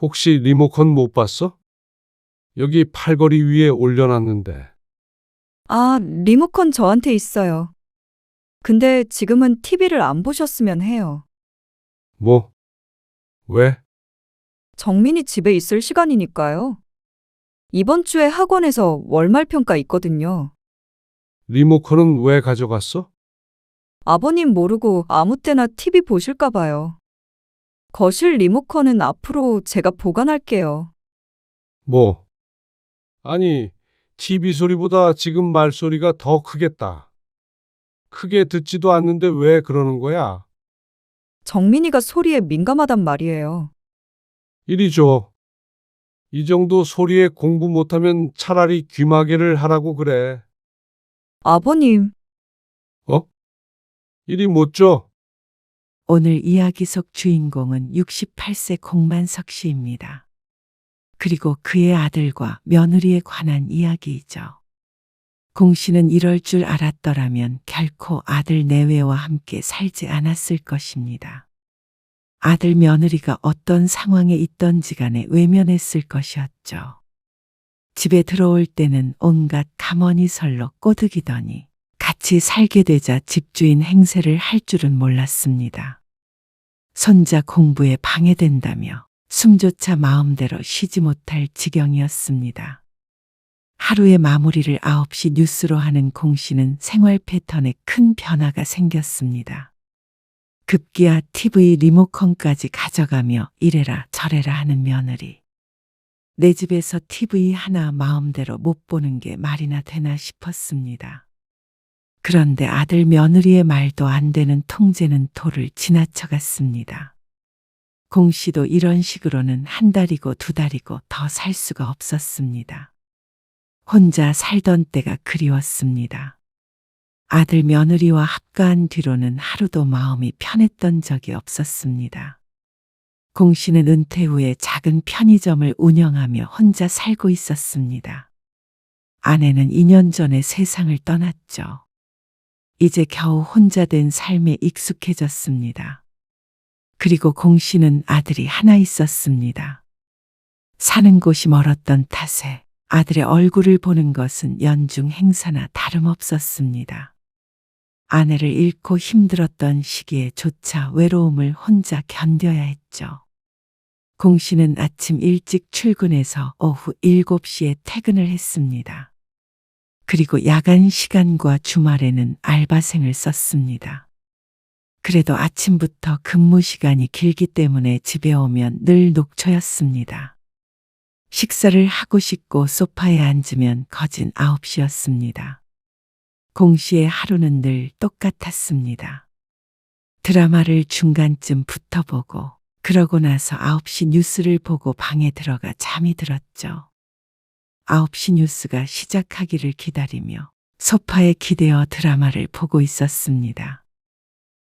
혹시 리모컨 못 봤어? 여기 팔걸이 위에 올려놨는데. 아, 리모컨 저한테 있어요. 근데 지금은 TV를 안 보셨으면 해요. 뭐? 왜? 정민이 집에 있을 시간이니까요. 이번 주에 학원에서 월말 평가 있거든요. 리모컨은 왜 가져갔어? 아버님 모르고 아무 때나 TV 보실까 봐요. 거실 리모컨은 앞으로 제가 보관할게요. 뭐? 아니, TV 소리보다 지금 말소리가 더 크겠다. 크게 듣지도 않는데 왜 그러는 거야? 정민이가 소리에 민감하단 말이에요. 이리 줘. 이 정도 소리에 공부 못하면 차라리 귀마개를 하라고 그래. 아버님, 어? 이리 못 줘. 오늘 이야기 속 주인공은 68세 공만석 씨입니다. 그리고 그의 아들과 며느리에 관한 이야기이죠. 공 씨는 이럴 줄 알았더라면 결코 아들 내외와 함께 살지 않았을 것입니다. 아들 며느리가 어떤 상황에 있던지 간에 외면했을 것이었죠. 집에 들어올 때는 온갖 가머니설로 꼬드기더니 같이 살게 되자 집주인 행세를 할 줄은 몰랐습니다. 손자 공부에 방해된다며 숨조차 마음대로 쉬지 못할 지경이었습니다. 하루의 마무리를 9시 뉴스로 하는 공 씨는 생활 패턴에 큰 변화가 생겼습니다. 급기야 TV 리모컨까지 가져가며 이래라 저래라 하는 며느리. 내 집에서 TV 하나 마음대로 못 보는 게 말이나 되나 싶었습니다. 그런데 아들 며느리의 말도 안 되는 통제는 도를 지나쳐갔습니다. 공 씨도 이런 식으로는 한 달이고 두 달이고 더 살 수가 없었습니다. 혼자 살던 때가 그리웠습니다. 아들 며느리와 합가한 뒤로는 하루도 마음이 편했던 적이 없었습니다. 공 씨는 은퇴 후에 작은 편의점을 운영하며 혼자 살고 있었습니다. 아내는 2년 전에 세상을 떠났죠. 이제 겨우 혼자 된 삶에 익숙해졌습니다. 그리고 공 씨는 아들이 하나 있었습니다. 사는 곳이 멀었던 탓에 아들의 얼굴을 보는 것은 연중 행사나 다름없었습니다. 아내를 잃고 힘들었던 시기에조차 외로움을 혼자 견뎌야 했죠. 공 씨는 아침 일찍 출근해서 오후 7시에 퇴근을 했습니다. 그리고 야간 시간과 주말에는 알바생을 썼습니다. 그래도 아침부터 근무 시간이 길기 때문에 집에 오면 늘 녹초였습니다. 식사를 하고 싶고 소파에 앉으면 거진 9시였습니다. 공 씨의 하루는 늘 똑같았습니다. 드라마를 중간쯤 붙어보고 그러고 나서 9시 뉴스를 보고 방에 들어가 잠이 들었죠. 9시 뉴스가 시작하기를 기다리며 소파에 기대어 드라마를 보고 있었습니다.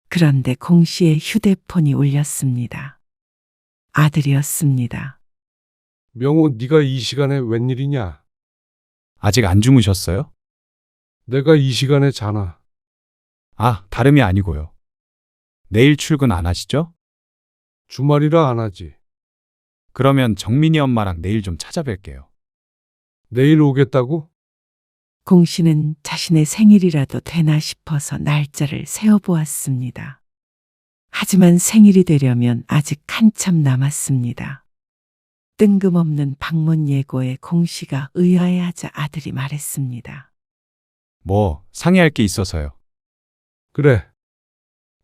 그런데 공 씨의 휴대폰이 울렸습니다. 아들이었습니다. 명호, 네가 이 시간에 웬일이냐? 아직 안 주무셨어요? 내가 이 시간에 자나. 아, 다름이 아니고요. 내일 출근 안 하시죠? 주말이라 안 하지. 그러면 정민이 엄마랑 내일 좀 찾아뵐게요. 내일 오겠다고? 공 씨는 자신의 생일이라도 되나 싶어서 날짜를 세어보았습니다. 하지만 생일이 되려면 아직 한참 남았습니다. 뜬금없는 방문 예고에 공 씨가 의아해하자 아들이 말했습니다. 뭐, 상의할 게 있어서요. 그래.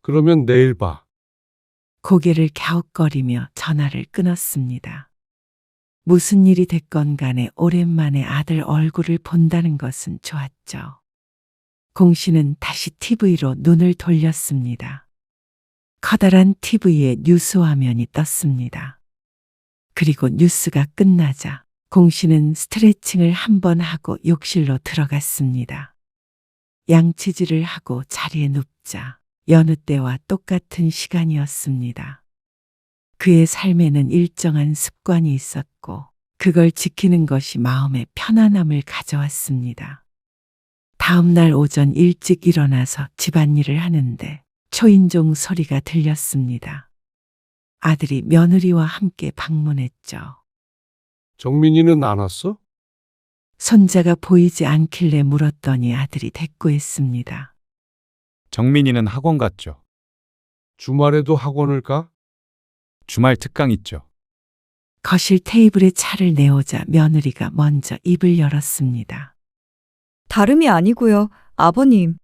그러면 내일 봐. 고개를 갸웃거리며 전화를 끊었습니다. 무슨 일이 됐건 간에 오랜만에 아들 얼굴을 본다는 것은 좋았죠. 공 씨는 다시 TV로 눈을 돌렸습니다. 커다란 TV에 뉴스 화면이 떴습니다. 그리고 뉴스가 끝나자 공 씨는 스트레칭을 한번 하고 욕실로 들어갔습니다. 양치질을 하고 자리에 눕자 여느 때와 똑같은 시간이었습니다. 그의 삶에는 일정한 습관이 있었고 그걸 지키는 것이 마음의 편안함을 가져왔습니다. 다음 날 오전 일찍 일어나서 집안일을 하는데 초인종 소리가 들렸습니다. 아들이 며느리와 함께 방문했죠. 정민이는 안 왔어? 손자가 보이지 않길래 물었더니 아들이 대꾸했습니다. 정민이는 학원 갔죠. 주말에도 학원을 가? 주말 특강 있죠. 거실 테이블에 차를 내오자 며느리가 먼저 입을 열었습니다. 다름이 아니고요, 아버님.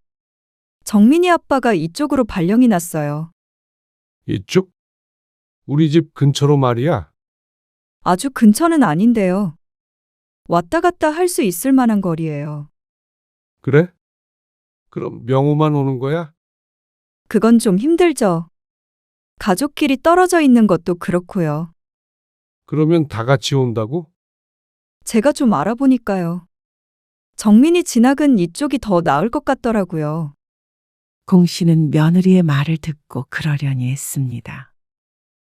정민이 아빠가 이쪽으로 발령이 났어요. 이쪽? 우리 집 근처로 말이야. 아주 근처는 아닌데요. 왔다 갔다 할 수 있을 만한 거리예요. 그래? 그럼 명호만 오는 거야? 그건 좀 힘들죠. 가족끼리 떨어져 있는 것도 그렇고요. 그러면 다 같이 온다고? 제가 좀 알아보니까요. 정민이 진학은 이쪽이 더 나을 것 같더라고요. 공 씨는 며느리의 말을 듣고 그러려니 했습니다.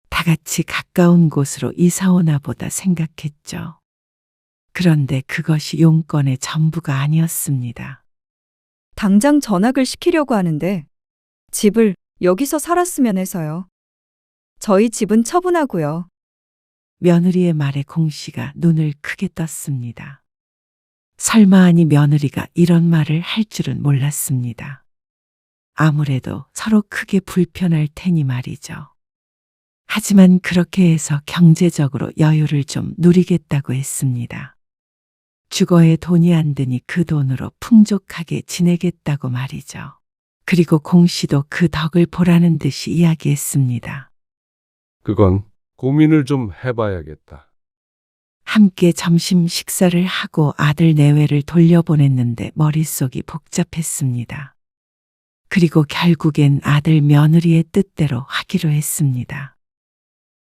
다 같이 가까운 곳으로 이사 오나 보다 생각했죠. 그런데 그것이 용건의 전부가 아니었습니다. 당장 전학을 시키려고 하는데 집을 여기서 살았으면 해서요. 저희 집은 처분하고요. 며느리의 말에 공 씨가 눈을 크게 떴습니다. 설마 아니 며느리가 이런 말을 할 줄은 몰랐습니다. 아무래도 서로 크게 불편할 테니 말이죠. 하지만 그렇게 해서 경제적으로 여유를 좀 누리겠다고 했습니다. 주거에 돈이 안 드니 그 돈으로 풍족하게 지내겠다고 말이죠. 그리고 공 씨도 그 덕을 보라는 듯이 이야기했습니다. 그건 고민을 좀 해봐야겠다. 함께 점심 식사를 하고 아들 내외를 돌려보냈는데 머릿속이 복잡했습니다. 그리고 결국엔 아들 며느리의 뜻대로 하기로 했습니다.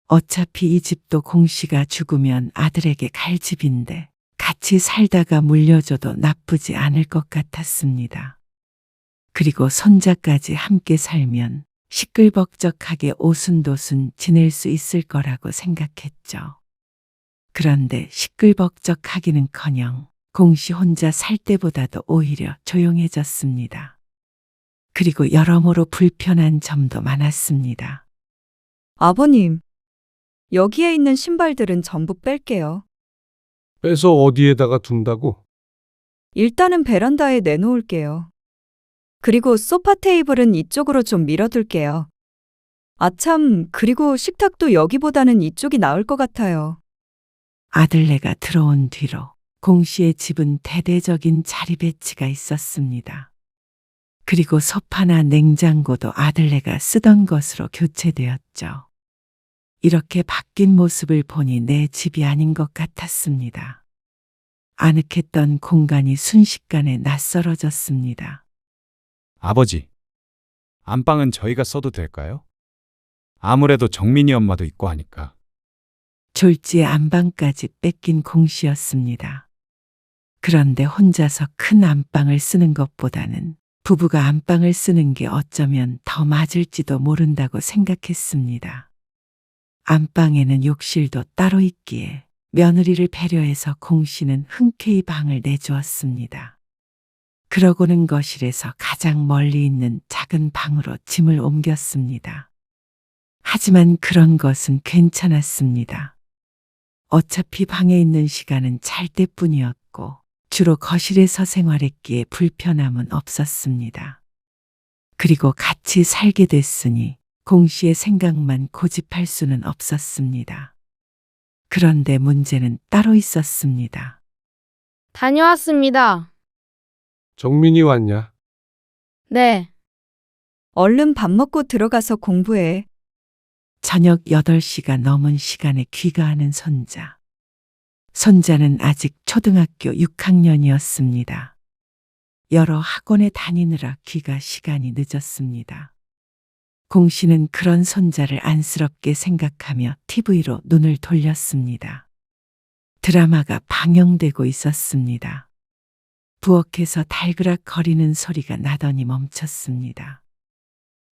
어차피 이 집도 공 씨가 죽으면 아들에게 갈 집인데 같이 살다가 물려줘도 나쁘지 않을 것 같았습니다. 그리고 손자까지 함께 살면 시끌벅적하게 오순도순 지낼 수 있을 거라고 생각했죠. 그런데 시끌벅적하기는커녕 공씨 혼자 살 때보다도 오히려 조용해졌습니다. 그리고 여러모로 불편한 점도 많았습니다. 아버님, 여기에 있는 신발들은 전부 뺄게요. 빼서 어디에다가 둔다고? 일단은 베란다에 내놓을게요. 그리고 소파 테이블은 이쪽으로 좀 밀어둘게요. 아참, 그리고 식탁도 여기보다는 이쪽이 나을 것 같아요. 아들네가 들어온 뒤로 공씨의 집은 대대적인 자리 배치가 있었습니다. 그리고 소파나 냉장고도 아들네가 쓰던 것으로 교체되었죠. 이렇게 바뀐 모습을 보니 내 집이 아닌 것 같았습니다. 아늑했던 공간이 순식간에 낯설어졌습니다. 아버지, 안방은 저희가 써도 될까요? 아무래도 정민이 엄마도 있고 하니까. 졸지에 안방까지 뺏긴 공씨였습니다. 그런데 혼자서 큰 안방을 쓰는 것보다는 부부가 안방을 쓰는 게 어쩌면 더 맞을지도 모른다고 생각했습니다. 안방에는 욕실도 따로 있기에 며느리를 배려해서 공씨는 흔쾌히 방을 내주었습니다. 그러고는 거실에서 가장 멀리 있는 작은 방으로 짐을 옮겼습니다. 하지만 그런 것은 괜찮았습니다. 어차피 방에 있는 시간은 잘 때뿐이었고 주로 거실에서 생활했기에 불편함은 없었습니다. 그리고 같이 살게 됐으니 공씨의 생각만 고집할 수는 없었습니다. 그런데 문제는 따로 있었습니다. 다녀왔습니다. 정민이 왔냐? 네, 얼른 밥 먹고 들어가서 공부해. 저녁 8시가 넘은 시간에 귀가하는 손자. 손자는 아직 초등학교 6학년이었습니다. 여러 학원에 다니느라 귀가 시간이 늦었습니다. 공씨는 그런 손자를 안쓰럽게 생각하며 TV로 눈을 돌렸습니다. 드라마가 방영되고 있었습니다. 부엌에서 달그락거리는 소리가 나더니 멈췄습니다.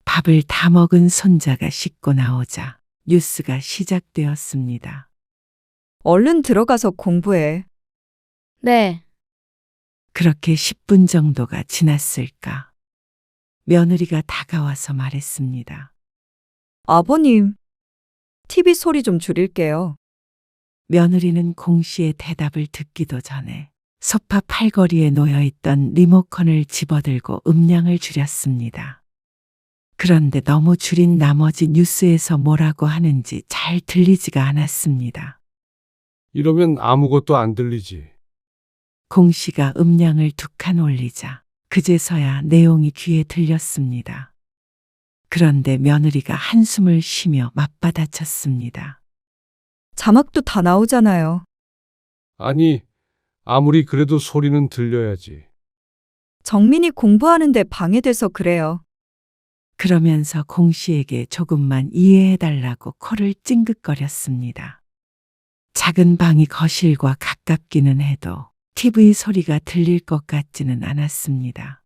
밥을 다 먹은 손자가 씻고 나오자 뉴스가 시작되었습니다. 얼른 들어가서 공부해. 네, 그렇게 10분 정도가 지났을까. 며느리가 다가와서 말했습니다. 아버님, TV 소리 좀 줄일게요. 며느리는 공 씨의 대답을 듣기도 전에 소파 팔걸이에 놓여있던 리모컨을 집어들고 음량을 줄였습니다. 그런데 너무 줄인 나머지 뉴스에서 뭐라고 하는지 잘 들리지가 않았습니다. 이러면 아무것도 안 들리지. 공 씨가 음량을 두 칸 올리자 그제서야 내용이 귀에 들렸습니다. 그런데 며느리가 한숨을 쉬며 맞받아쳤습니다. 자막도 다 나오잖아요. 아니, 아무리 그래도 소리는 들려야지. 정민이 공부하는데 방해돼서 그래요. 그러면서 공 씨에게 조금만 이해해달라고 코를 찡긋거렸습니다. 작은 방이 거실과 가깝기는 해도 TV 소리가 들릴 것 같지는 않았습니다.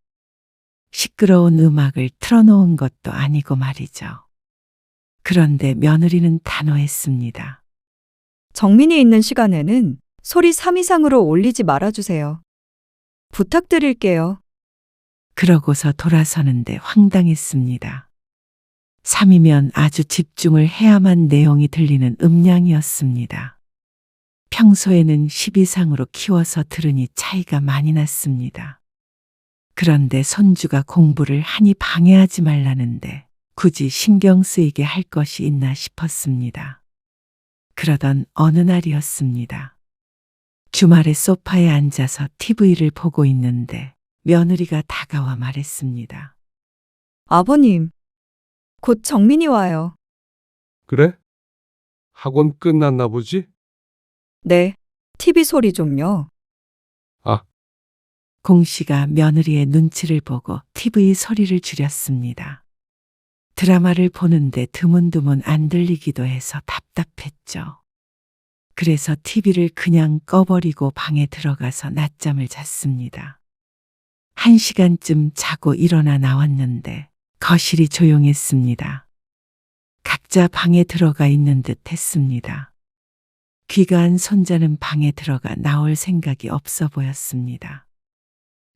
시끄러운 음악을 틀어놓은 것도 아니고 말이죠. 그런데 며느리는 단호했습니다. 정민이 있는 시간에는 소리 3 이상으로 올리지 말아주세요. 부탁드릴게요. 그러고서 돌아서는데 황당했습니다. 3이면 아주 집중을 해야만 내용이 들리는 음량이었습니다. 평소에는 10 이상으로 키워서 들으니 차이가 많이 났습니다. 그런데 손주가 공부를 하니 방해하지 말라는데 굳이 신경 쓰이게 할 것이 있나 싶었습니다. 그러던 어느 날이었습니다. 주말에 소파에 앉아서 TV를 보고 있는데 며느리가 다가와 말했습니다. 아버님, 곧 정민이 와요. 그래? 학원 끝났나 보지? 네, TV 소리 좀요. 아, 공 씨가 며느리의 눈치를 보고 TV 소리를 줄였습니다. 드라마를 보는데 드문드문 안 들리기도 해서 답답했죠. 그래서 TV를 그냥 꺼버리고 방에 들어가서 낮잠을 잤습니다. 1시간쯤 자고 일어나 나왔는데 거실이 조용했습니다. 각자 방에 들어가 있는 듯 했습니다. 귀가한 손자는 방에 들어가 나올 생각이 없어 보였습니다.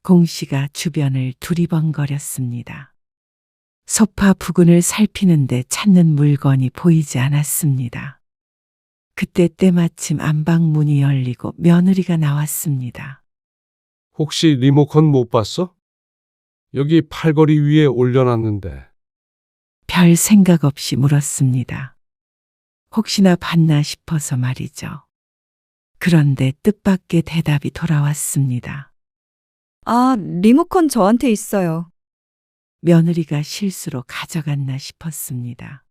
공 씨가 주변을 두리번거렸습니다. 소파 부근을 살피는데 찾는 물건이 보이지 않았습니다. 그때 때마침 안방문이 열리고 며느리가 나왔습니다. 혹시 리모컨 못 봤어? 여기 팔걸이 위에 올려놨는데. 별 생각 없이 물었습니다. 혹시나 봤나 싶어서 말이죠. 그런데 뜻밖의 대답이 돌아왔습니다. 아, 리모컨 저한테 있어요. 며느리가 실수로 가져갔나 싶었습니다.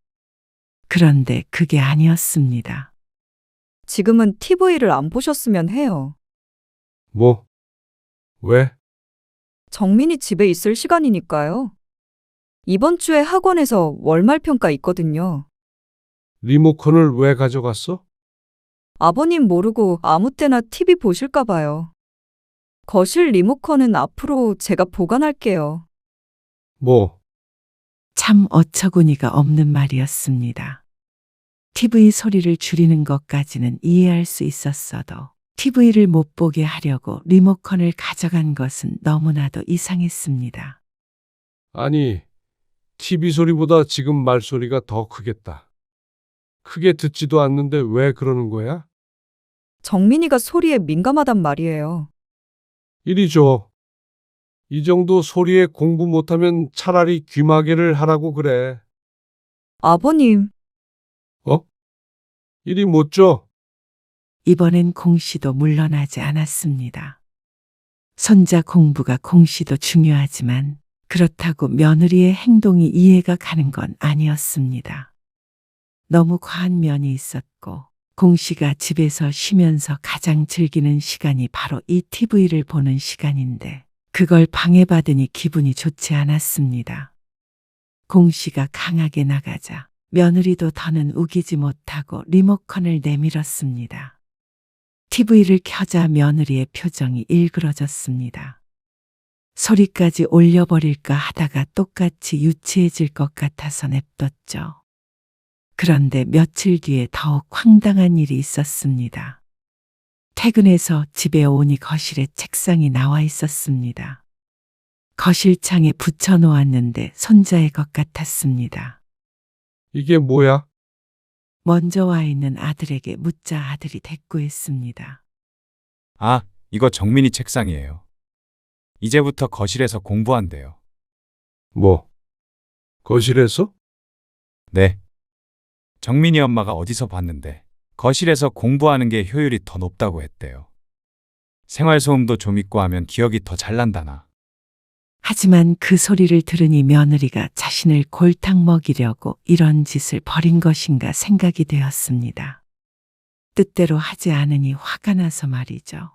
그런데 그게 아니었습니다. 지금은 TV를 안 보셨으면 해요. 뭐? 왜? 정민이 집에 있을 시간이니까요. 이번 주에 학원에서 월말 평가 있거든요. 리모컨을 왜 가져갔어? 아버님 모르고 아무 때나 TV 보실까 봐요. 거실 리모컨은 앞으로 제가 보관할게요. 뭐? 참 어처구니가 없는 말이었습니다. TV 소리를 줄이는 것까지는 이해할 수 있었어도 TV를 못 보게 하려고 리모컨을 가져간 것은 너무나도 이상했습니다. 아니, TV 소리보다 지금 말소리가 더 크겠다. 크게 듣지도 않는데 왜 그러는 거야? 정민이가 소리에 민감하단 말이에요. 이리 줘. 이 정도 소리에 공부 못하면 차라리 귀마개를 하라고 그래. 아버님, 어? 이리 못 줘. 이번엔 공 씨도 물러나지 않았습니다. 손자 공부가 공 씨도 중요하지만 그렇다고 며느리의 행동이 이해가 가는 건 아니었습니다. 너무 과한 면이 있었고 공 씨가 집에서 쉬면서 가장 즐기는 시간이 바로 이 TV를 보는 시간인데 그걸 방해받으니 기분이 좋지 않았습니다. 공 씨가 강하게 나가자 며느리도 더는 우기지 못하고 리모컨을 내밀었습니다. TV를 켜자 며느리의 표정이 일그러졌습니다. 소리까지 올려버릴까 하다가 똑같이 유치해질 것 같아서 냅뒀죠. 그런데 며칠 뒤에 더욱 황당한 일이 있었습니다. 퇴근해서 집에 오니 거실에 책상이 나와 있었습니다. 거실창에 붙여 놓았는데 손자의 것 같았습니다. 이게 뭐야? 먼저 와 있는 아들에게 묻자 아들이 대꾸했습니다. 아, 이거 정민이 책상이에요. 이제부터 거실에서 공부한대요. 뭐? 거실에서? 네. 정민이 엄마가 어디서 봤는데 거실에서 공부하는 게 효율이 더 높다고 했대요. 생활소음도 좀 있고 하면 기억이 더 잘 난다나. 하지만 그 소리를 들으니 며느리가 자신을 골탕 먹이려고 이런 짓을 벌인 것인가 생각이 되었습니다. 뜻대로 하지 않으니 화가 나서 말이죠.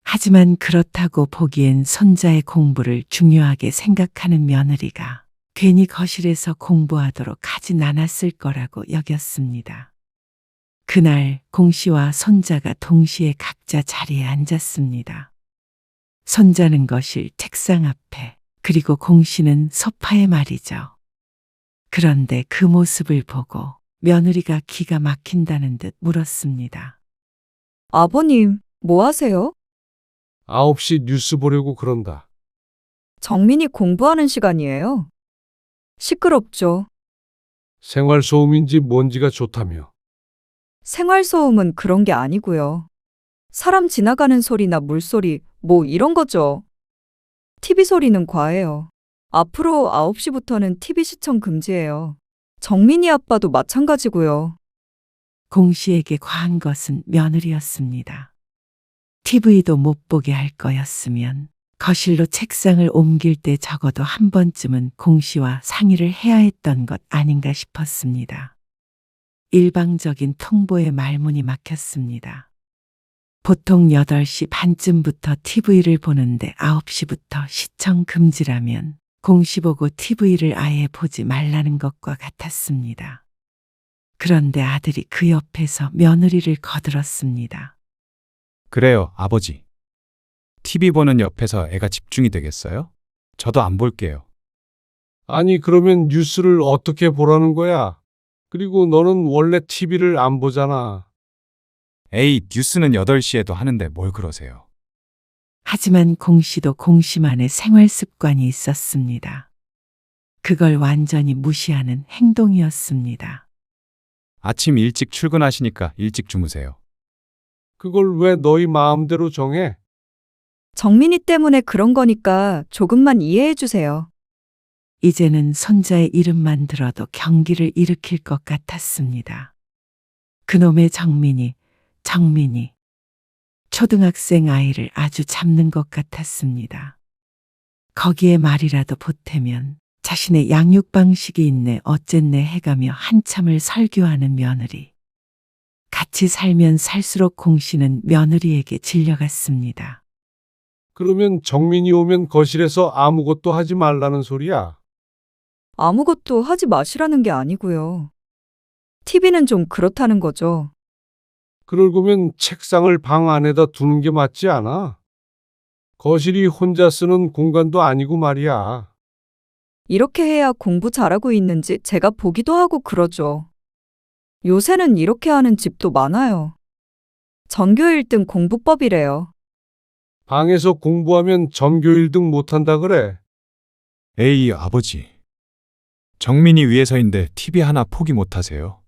하지만 그렇다고 보기엔 손자의 공부를 중요하게 생각하는 며느리가 괜히 거실에서 공부하도록 하진 않았을 거라고 여겼습니다. 그날 공 씨와 손자가 동시에 각자 자리에 앉았습니다. 손자는 거실 책상 앞에, 그리고 공 씨는 소파에 말이죠. 그런데 그 모습을 보고 며느리가 기가 막힌다는 듯 물었습니다. 아버님, 뭐 하세요? 9시 뉴스 보려고 그런다. 정민이 공부하는 시간이에요. 시끄럽죠. 생활소음인지 뭔지가 좋다며. 생활소음은 그런 게 아니고요. 사람 지나가는 소리나 물소리, 뭐 이런 거죠. TV 소리는 과해요. 앞으로 9시부터는 TV 시청 금지예요. 정민이 아빠도 마찬가지고요. 공 씨에게 과한 것은 며느리였습니다. TV도 못 보게 할 거였으면 거실로 책상을 옮길 때 적어도 한 번쯤은 공 씨와 상의를 해야 했던 것 아닌가 싶었습니다. 일방적인 통보에 말문이 막혔습니다. 보통 8시 반쯤부터 TV를 보는데 9시부터 시청 금지라면 공 씨 보고 TV를 아예 보지 말라는 것과 같았습니다. 그런데 아들이 그 옆에서 며느리를 거들었습니다. 그래요, 아버지. TV 보는 옆에서 애가 집중이 되겠어요? 저도 안 볼게요. 아니, 그러면 뉴스를 어떻게 보라는 거야? 그리고 너는 원래 TV를 안 보잖아. 에이, 뉴스는 8시에도 하는데 뭘 그러세요? 하지만 공 씨도 공 씨만의 생활 습관이 있었습니다. 그걸 완전히 무시하는 행동이었습니다. 아침 일찍 출근하시니까 일찍 주무세요. 그걸 왜 너희 마음대로 정해? 정민이 때문에 그런 거니까 조금만 이해해 주세요. 이제는 손자의 이름만 들어도 경기를 일으킬 것 같았습니다. 그놈의 정민이. 초등학생 아이를 아주 잡는 것 같았습니다. 거기에 말이라도 보태면 자신의 양육 방식이 있네 어쨌네 해가며 한참을 설교하는 며느리. 같이 살면 살수록 공 씨는 며느리에게 질려갔습니다. 그러면 정민이 오면 거실에서 아무것도 하지 말라는 소리야. 아무것도 하지 마시라는 게 아니고요. TV는 좀 그렇다는 거죠. 그럴 거면 책상을 방 안에다 두는 게 맞지 않아? 거실이 혼자 쓰는 공간도 아니고 말이야. 이렇게 해야 공부 잘하고 있는지 제가 보기도 하고 그러죠. 요새는 이렇게 하는 집도 많아요. 전교 1등 공부법이래요. 방에서 공부하면 전교 1등 못한다 그래. 에이, 아버지. 정민이 위해서인데 TV 하나 포기 못하세요?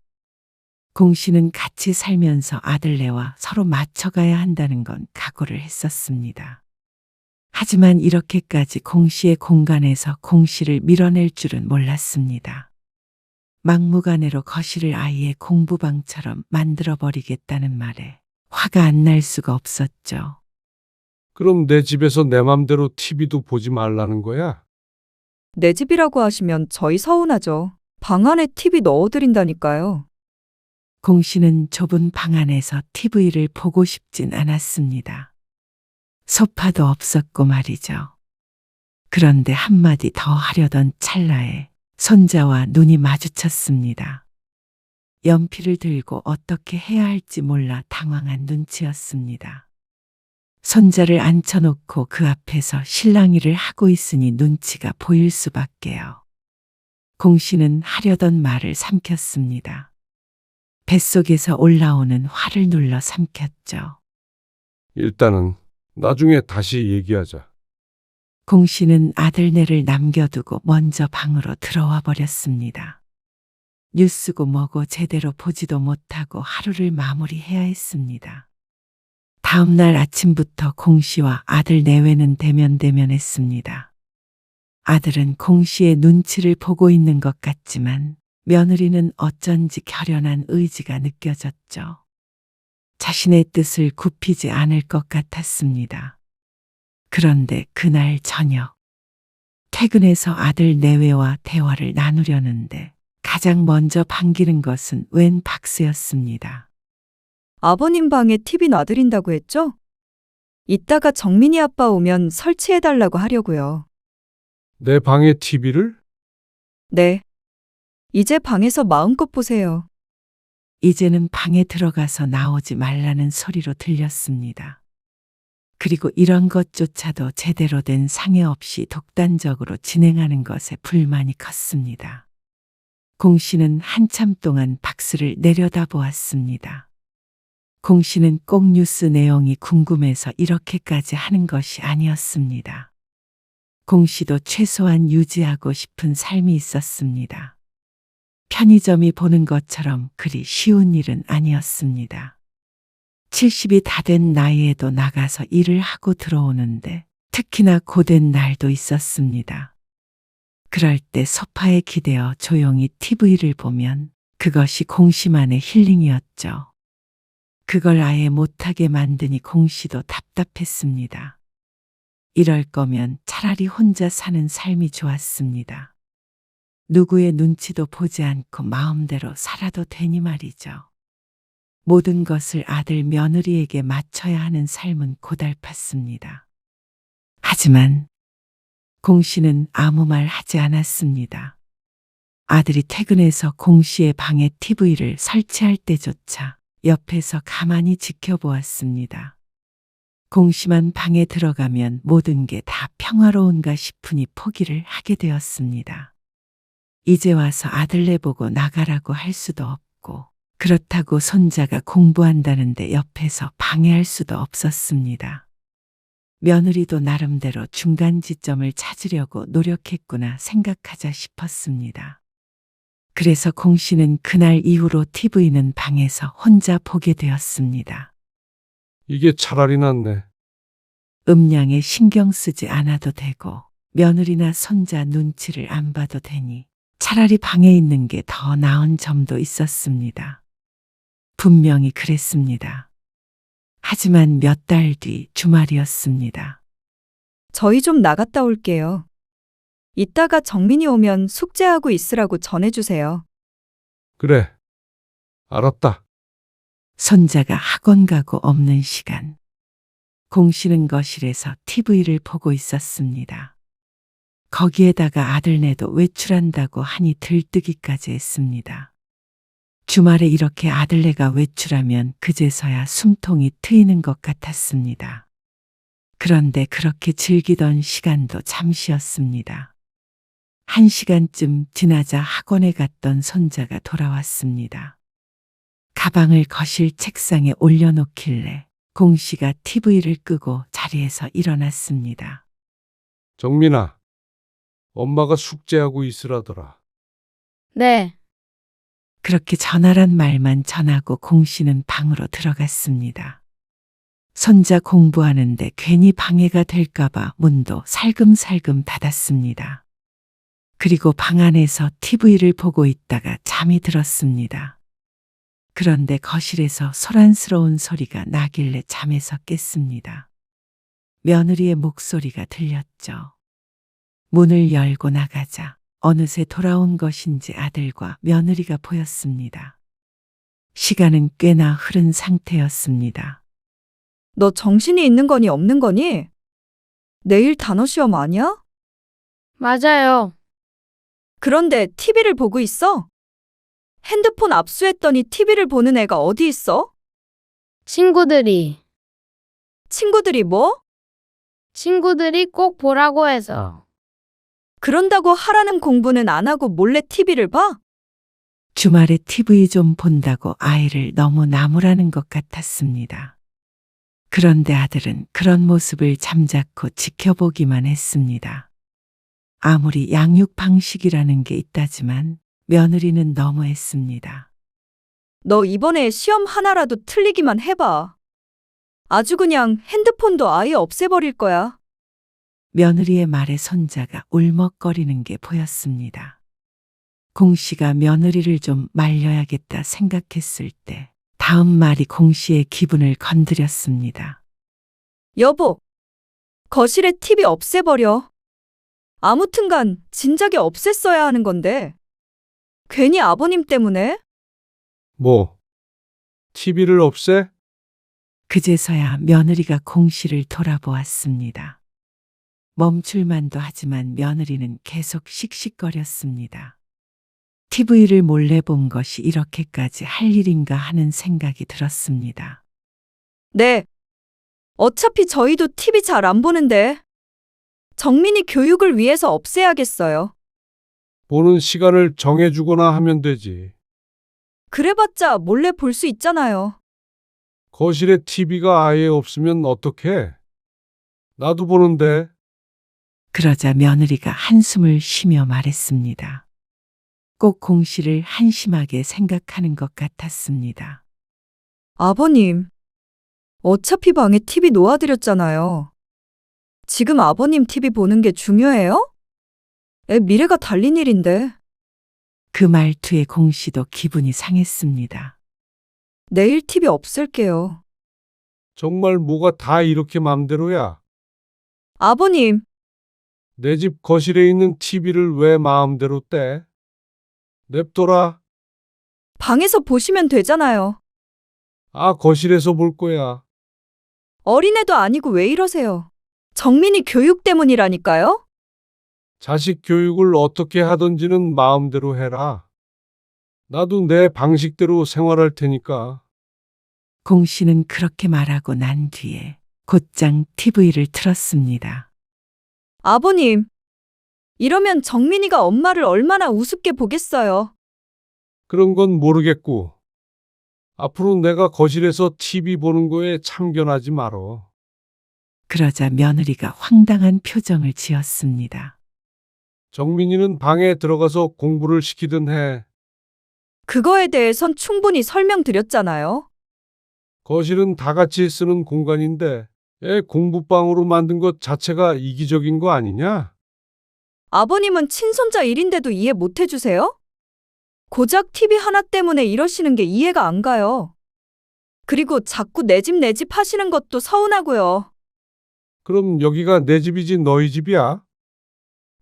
공 씨는 같이 살면서 아들네와 서로 맞춰가야 한다는 건 각오를 했었습니다. 하지만 이렇게까지 공 씨의 공간에서 공 씨를 밀어낼 줄은 몰랐습니다. 막무가내로 거실을 아이의 공부방처럼 만들어버리겠다는 말에 화가 안 날 수가 없었죠. 그럼 내 집에서 내 맘대로 TV도 보지 말라는 거야? 내 집이라고 하시면 저희 서운하죠. 방 안에 TV 넣어드린다니까요. 공 씨는 좁은 방 안에서 TV를 보고 싶진 않았습니다. 소파도 없었고 말이죠. 그런데 한마디 더 하려던 찰나에 손자와 눈이 마주쳤습니다. 연필을 들고 어떻게 해야 할지 몰라 당황한 눈치였습니다. 손자를 앉혀놓고 그 앞에서 실랑이를 하고 있으니 눈치가 보일 수밖에요. 공 씨는 하려던 말을 삼켰습니다. 뱃속에서 올라오는 화를 눌러 삼켰죠. 일단은 나중에 다시 얘기하자. 공 씨는 아들네를 남겨두고 먼저 방으로 들어와 버렸습니다. 뉴스고 뭐고 제대로 보지도 못하고 하루를 마무리해야 했습니다. 다음 날 아침부터 공 씨와 아들 내외는 대면대면했습니다. 아들은 공 씨의 눈치를 보고 있는 것 같지만 며느리는 어쩐지 결연한 의지가 느껴졌죠. 자신의 뜻을 굽히지 않을 것 같았습니다. 그런데 그날 저녁, 퇴근해서 아들 내외와 대화를 나누려는데 가장 먼저 반기는 것은 웬 박스였습니다. 아버님 방에 TV 놔드린다고 했죠? 이따가 정민이 아빠 오면 설치해달라고 하려고요. 내 방에 TV를? 네. 이제 방에서 마음껏 보세요. 이제는 방에 들어가서 나오지 말라는 소리로 들렸습니다. 그리고 이런 것조차도 제대로 된 상의 없이 독단적으로 진행하는 것에 불만이 컸습니다. 공 씨는 한참 동안 박스를 내려다보았습니다. 공 씨는 꼭 뉴스 내용이 궁금해서 이렇게까지 하는 것이 아니었습니다. 공 씨도 최소한 유지하고 싶은 삶이 있었습니다. 편의점이 보는 것처럼 그리 쉬운 일은 아니었습니다. 70이 다 된 나이에도 나가서 일을 하고 들어오는데 특히나 고된 날도 있었습니다. 그럴 때 소파에 기대어 조용히 TV를 보면 그것이 공 씨만의 힐링이었죠. 그걸 아예 못하게 만드니 공 씨도 답답했습니다. 이럴 거면 차라리 혼자 사는 삶이 좋았습니다. 누구의 눈치도 보지 않고 마음대로 살아도 되니 말이죠. 모든 것을 아들 며느리에게 맞춰야 하는 삶은 고달팠습니다. 하지만 공 씨는 아무 말 하지 않았습니다. 아들이 퇴근해서 공 씨의 방에 TV를 설치할 때조차 옆에서 가만히 지켜보았습니다. 공 씨만 방에 들어가면 모든 게 다 평화로운가 싶으니 포기를 하게 되었습니다. 이제 와서 아들 내보고 나가라고 할 수도 없고 그렇다고 손자가 공부한다는데 옆에서 방해할 수도 없었습니다. 며느리도 나름대로 중간 지점을 찾으려고 노력했구나 생각하자 싶었습니다. 그래서 공 씨는 그날 이후로 TV는 방에서 혼자 보게 되었습니다. 이게 차라리 낫네. 음량에 신경 쓰지 않아도 되고 며느리나 손자 눈치를 안 봐도 되니 차라리 방에 있는 게 더 나은 점도 있었습니다. 분명히 그랬습니다. 하지만 몇 달 뒤 주말이었습니다. 저희 좀 나갔다 올게요. 이따가 정민이 오면 숙제하고 있으라고 전해주세요. 그래. 알았다. 손자가 학원 가고 없는 시간. 공 씨는 거실에서 TV를 보고 있었습니다. 거기에다가 아들네도 외출한다고 하니 들뜨기까지 했습니다. 주말에 이렇게 아들네가 외출하면 그제서야 숨통이 트이는 것 같았습니다. 그런데 그렇게 즐기던 시간도 잠시였습니다. 1시간쯤 지나자 학원에 갔던 손자가 돌아왔습니다. 가방을 거실 책상에 올려놓길래 공 씨가 TV를 끄고 자리에서 일어났습니다. 정민아, 엄마가 숙제하고 있으라더라. 네. 그렇게 전화란 말만 전하고 공 씨는 방으로 들어갔습니다. 손자 공부하는데 괜히 방해가 될까봐 문도 살금살금 닫았습니다. 그리고 방 안에서 TV를 보고 있다가 잠이 들었습니다. 그런데 거실에서 소란스러운 소리가 나길래 잠에서 깼습니다. 며느리의 목소리가 들렸죠. 문을 열고 나가자 어느새 돌아온 것인지 아들과 며느리가 보였습니다. 시간은 꽤나 흐른 상태였습니다. 너 정신이 있는 거니 없는 거니? 내일 단어 시험 아니야? 맞아요. 그런데 TV를 보고 있어? 핸드폰 압수했더니 TV를 보는 애가 어디 있어? 친구들이 친구들이 꼭 보라고 해서. 그런다고 하라는 공부는 안 하고 몰래 TV를 봐? 주말에 TV 좀 본다고 아이를 너무 나무라는 것 같았습니다. 그런데 아들은 그런 모습을 잠자코 지켜보기만 했습니다. 아무리 양육 방식이라는 게 있다지만 며느리는 너무했습니다. 너 이번에 시험 하나라도 틀리기만 해봐. 아주 그냥 핸드폰도 아예 없애버릴 거야. 며느리의 말에 손자가 울먹거리는 게 보였습니다. 공 씨가 며느리를 좀 말려야겠다 생각했을 때 다음 말이 공 씨의 기분을 건드렸습니다. 여보, 거실에 TV 없애버려. 아무튼간 진작에 없앴어야 하는 건데. 괜히 아버님 때문에? 뭐, TV를 없애? 그제서야 며느리가 공 씨를 돌아보았습니다. 멈출만도 하지만 며느리는 계속 씩씩거렸습니다. TV를 몰래 본 것이 이렇게까지 할 일인가 하는 생각이 들었습니다. 네. 어차피 저희도 TV 잘 안 보는데. 정민이 교육을 위해서 없애야겠어요. 보는 시간을 정해주거나 하면 되지. 그래봤자 몰래 볼 수 있잖아요. 거실에 TV가 아예 없으면 어떡해? 나도 보는데. 그러자 며느리가 한숨을 쉬며 말했습니다. 꼭 공 씨를 한심하게 생각하는 것 같았습니다. 아버님, 어차피 방에 TV 놓아드렸잖아요. 지금 아버님 TV 보는 게 중요해요? 애 미래가 달린 일인데. 그 말투에 공 씨도 기분이 상했습니다. 내일 TV 없앨게요. 정말 뭐가 다 이렇게 맘대로야? 아버님, 내 집 거실에 있는 TV를 왜 마음대로 떼? 냅둬라. 방에서 보시면 되잖아요. 아, 거실에서 볼 거야. 어린애도 아니고 왜 이러세요? 정민이 교육 때문이라니까요? 자식 교육을 어떻게 하든지는 마음대로 해라. 나도 내 방식대로 생활할 테니까. 공 씨는 그렇게 말하고 난 뒤에 곧장 TV를 틀었습니다. 아버님, 이러면 정민이가 엄마를 얼마나 우습게 보겠어요. 그런 건 모르겠고. 앞으로 내가 거실에서 TV 보는 거에 참견하지 말어. 그러자 며느리가 황당한 표정을 지었습니다. 정민이는 방에 들어가서 공부를 시키든 해. 그거에 대해선 충분히 설명드렸잖아요. 거실은 다 같이 쓰는 공간인데 애 공부방으로 만든 것 자체가 이기적인 거 아니냐? 아버님은 친손자 일인데도 이해 못 해주세요? 고작 TV 하나 때문에 이러시는 게 이해가 안 가요. 그리고 자꾸 내 집 하시는 것도 서운하고요. 그럼 여기가 내 집이지 너희 집이야?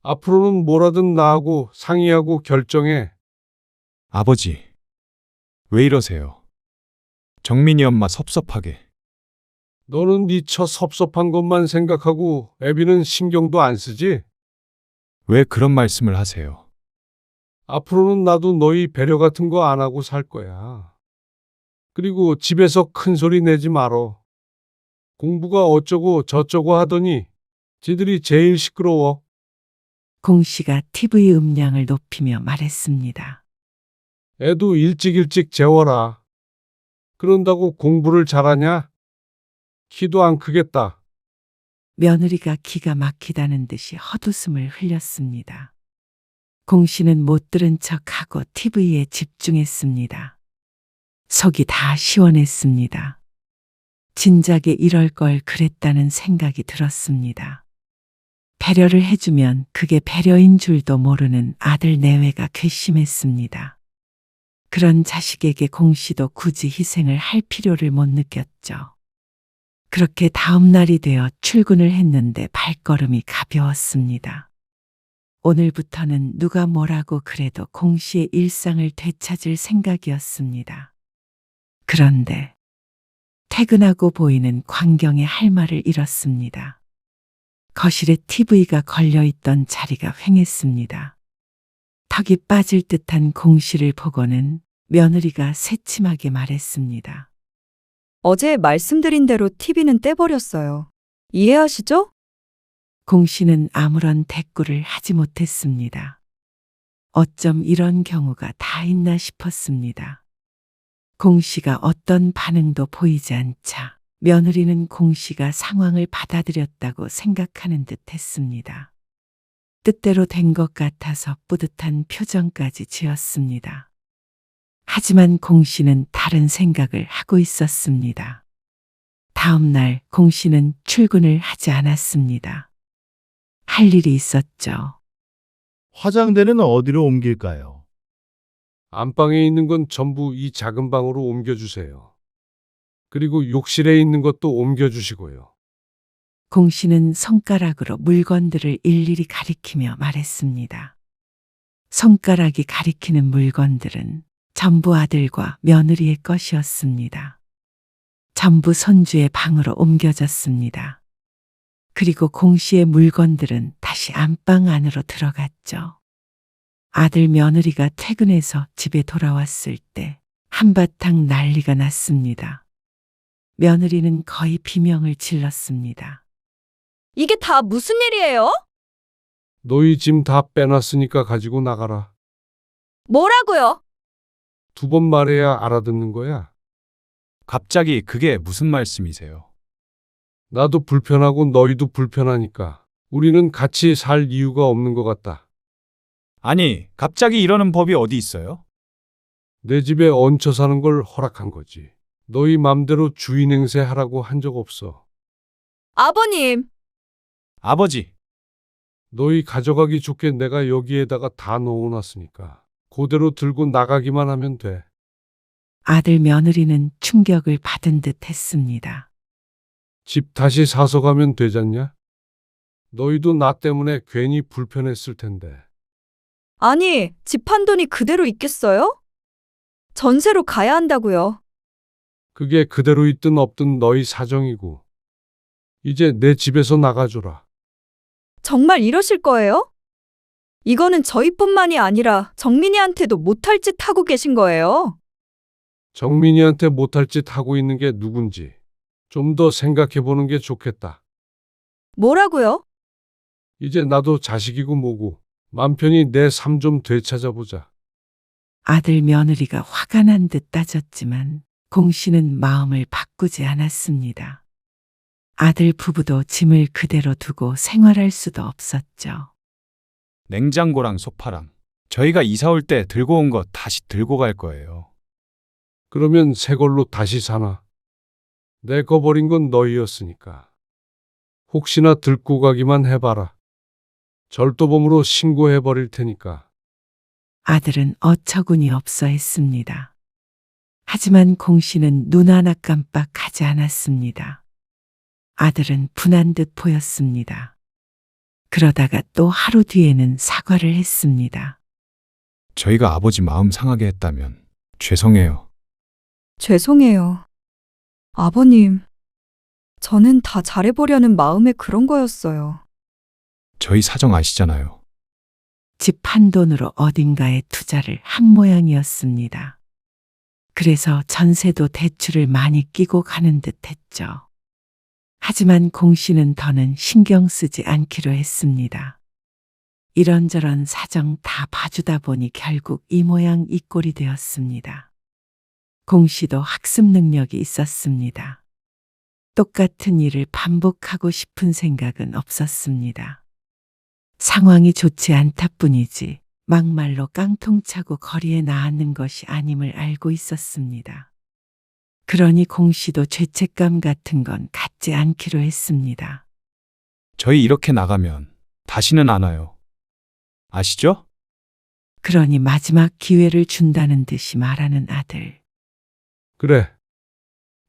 앞으로는 뭐라든 나하고 상의하고 결정해. 아버지, 왜 이러세요? 정민이 엄마 섭섭하게. 너는 네 처 섭섭한 것만 생각하고 애비는 신경도 안 쓰지? 왜 그런 말씀을 하세요? 앞으로는 나도 너희 배려 같은 거 안 하고 살 거야. 그리고 집에서 큰 소리 내지 말어. 공부가 어쩌고 저쩌고 하더니 지들이 제일 시끄러워. 공 씨가 TV 음량을 높이며 말했습니다. 애도 일찍 재워라. 그런다고 공부를 잘하냐? 키도 안 크겠다. 며느리가 기가 막히다는 듯이 헛웃음을 흘렸습니다. 공 씨는 못 들은 척하고 TV에 집중했습니다. 속이 다 시원했습니다. 진작에 이럴 걸 그랬다는 생각이 들었습니다. 배려를 해주면 그게 배려인 줄도 모르는 아들 내외가 괘씸했습니다. 그런 자식에게 공 씨도 굳이 희생을 할 필요를 못 느꼈죠. 그렇게 다음 날이 되어 출근을 했는데 발걸음이 가벼웠습니다. 오늘부터는 누가 뭐라고 그래도 공 씨의 일상을 되찾을 생각이었습니다. 그런데 퇴근하고 보이는 광경에 할 말을 잃었습니다. 거실에 TV가 걸려있던 자리가 휑했습니다. 턱이 빠질 듯한 공 씨를 보고는 며느리가 새침하게 말했습니다. 어제 말씀드린 대로 TV는 떼버렸어요. 이해하시죠? 공 씨는 아무런 대꾸를 하지 못했습니다. 어쩜 이런 경우가 다 있나 싶었습니다. 공 씨가 어떤 반응도 보이지 않자 며느리는 공 씨가 상황을 받아들였다고 생각하는 듯 했습니다. 뜻대로 된 것 같아서 뿌듯한 표정까지 지었습니다. 하지만 공 씨는 다른 생각을 하고 있었습니다. 다음 날 공 씨는 출근을 하지 않았습니다. 할 일이 있었죠. 화장대는 어디로 옮길까요? 안방에 있는 건 전부 이 작은 방으로 옮겨주세요. 그리고 욕실에 있는 것도 옮겨주시고요. 공 씨는 손가락으로 물건들을 일일이 가리키며 말했습니다. 손가락이 가리키는 물건들은 전부 아들과 며느리의 것이었습니다. 전부 손주의 방으로 옮겨졌습니다. 그리고 공 씨의 물건들은 다시 안방 안으로 들어갔죠. 아들 며느리가 퇴근해서 집에 돌아왔을 때 한바탕 난리가 났습니다. 며느리는 거의 비명을 질렀습니다. 이게 다 무슨 일이에요? 너희 짐 다 빼놨으니까 가지고 나가라. 뭐라고요? 2번 말해야 알아듣는 거야. 갑자기 그게 무슨 말씀이세요? 나도 불편하고 너희도 불편하니까 우리는 같이 살 이유가 없는 것 같다. 아니, 갑자기 이러는 법이 어디 있어요? 내 집에 얹혀 사는 걸 허락한 거지. 너희 맘대로 주인 행세하라고 한 적 없어. 아버님, 아버지, 너희 가져가기 좋게 내가 여기에다가 다 넣어놨으니까 그대로 들고 나가기만 하면 돼. 아들 며느리는 충격을 받은 듯 했습니다. 집 다시 사서 가면 되잖냐? 너희도 나 때문에 괜히 불편했을 텐데. 아니, 집 한 돈이 그대로 있겠어요? 전세로 가야 한다고요. 그게 그대로 있든 없든 너희 사정이고. 이제 내 집에서 나가줘라. 정말 이러실 거예요? 이거는 저희뿐만이 아니라 정민이한테도 못할 짓 하고 계신 거예요. 정민이한테 못할 짓 하고 있는 게 누군지 좀 더 생각해 보는 게 좋겠다. 뭐라고요? 이제 나도 자식이고 뭐고 맘 편히 내 삶 좀 되찾아보자. 아들 며느리가 화가 난 듯 따졌지만 공 씨는 마음을 바꾸지 않았습니다. 아들 부부도 짐을 그대로 두고 생활할 수도 없었죠. 냉장고랑 소파랑 저희가 이사 올 때 들고 온 거 다시 들고 갈 거예요. 그러면 새 걸로 다시 사나? 내 거 버린 건 너희였으니까. 혹시나 들고 가기만 해봐라. 절도범으로 신고해 버릴 테니까. 아들은 어처구니 없어 했습니다. 하지만 공 씨는 눈 하나 깜빡하지 않았습니다. 아들은 분한 듯 보였습니다. 그러다가 또 하루 뒤에는 사과를 했습니다. 저희가 아버지 마음 상하게 했다면 죄송해요. 죄송해요. 아버님, 저는 다 잘해보려는 마음에 그런 거였어요. 저희 사정 아시잖아요. 집 한 돈으로 어딘가에 투자를 한 모양이었습니다. 그래서 전세도 대출을 많이 끼고 가는 듯 했죠. 하지만 공 씨는 더는 신경 쓰지 않기로 했습니다. 이런저런 사정 다 봐주다 보니 결국 이 모양 이 꼴이 되었습니다. 공 씨도 학습 능력이 있었습니다. 똑같은 일을 반복하고 싶은 생각은 없었습니다. 상황이 좋지 않다 뿐이지 막말로 깡통차고 거리에 나앉는 것이 아님을 알고 있었습니다. 그러니 공 씨도 죄책감 같은 건 갖지 않기로 했습니다. 저희 이렇게 나가면 다시는 안 와요. 아시죠? 그러니 마지막 기회를 준다는 듯이 말하는 아들. 그래.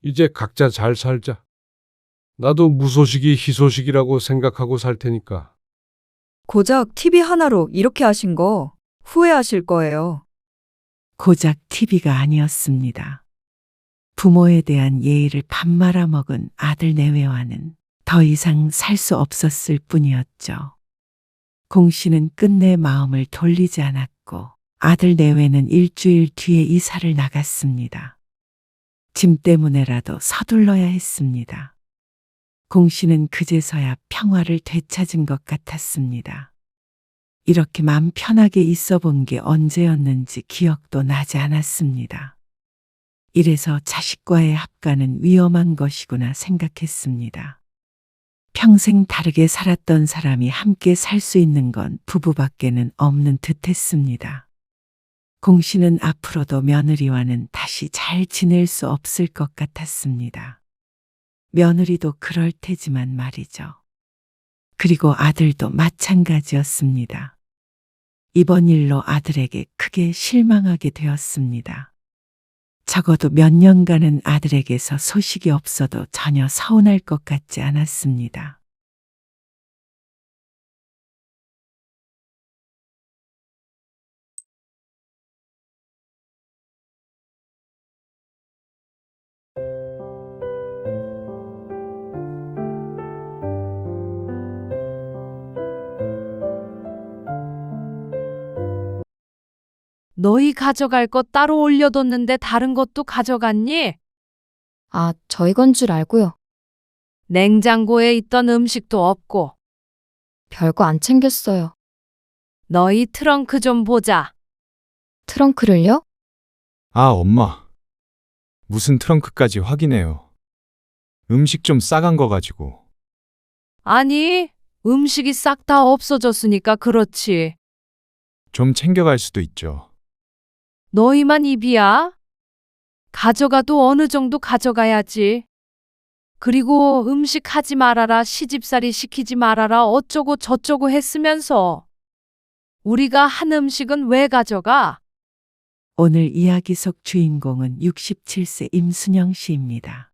이제 각자 잘 살자. 나도 무소식이 희소식이라고 생각하고 살 테니까. 고작 TV 하나로 이렇게 하신 거 후회하실 거예요. 고작 TV가 아니었습니다. 부모에 대한 예의를 밥 말아먹은 아들 내외와는 더 이상 살 수 없었을 뿐이었죠. 공 씨는 끝내 마음을 돌리지 않았고 아들 내외는 일주일 뒤에 이사를 나갔습니다. 짐 때문에라도 서둘러야 했습니다. 공 씨는 그제서야 평화를 되찾은 것 같았습니다. 이렇게 맘 편하게 있어 본 게 언제였는지 기억도 나지 않았습니다. 이래서 자식과의 합가는 위험한 것이구나 생각했습니다. 평생 다르게 살았던 사람이 함께 살 수 있는 건 부부밖에는 없는 듯 했습니다. 공 씨는 앞으로도 며느리와는 다시 잘 지낼 수 없을 것 같았습니다. 며느리도 그럴 테지만 말이죠. 그리고 아들도 마찬가지였습니다. 이번 일로 아들에게 크게 실망하게 되었습니다. 적어도 몇 년간은 아들에게서 소식이 없어도 전혀 서운할 것 같지 않았습니다. 너희 가져갈 것 따로 올려뒀는데 다른 것도 가져갔니? 아, 저희 건 줄 알고요. 냉장고에 있던 음식도 없고. 별거 안 챙겼어요. 너희 트렁크 좀 보자. 트렁크를요? 아, 엄마. 무슨 트렁크까지 확인해요. 음식 좀 싸간 거 가지고. 아니, 음식이 싹 다 없어졌으니까 그렇지. 좀 챙겨갈 수도 있죠. 너희만 입이야? 가져가도 어느 정도 가져가야지. 그리고 음식 하지 말아라, 시집살이 시키지 말아라, 어쩌고 저쩌고 했으면서. 우리가 한 음식은 왜 가져가? 오늘 이야기 속 주인공은 67세 임순영 씨입니다.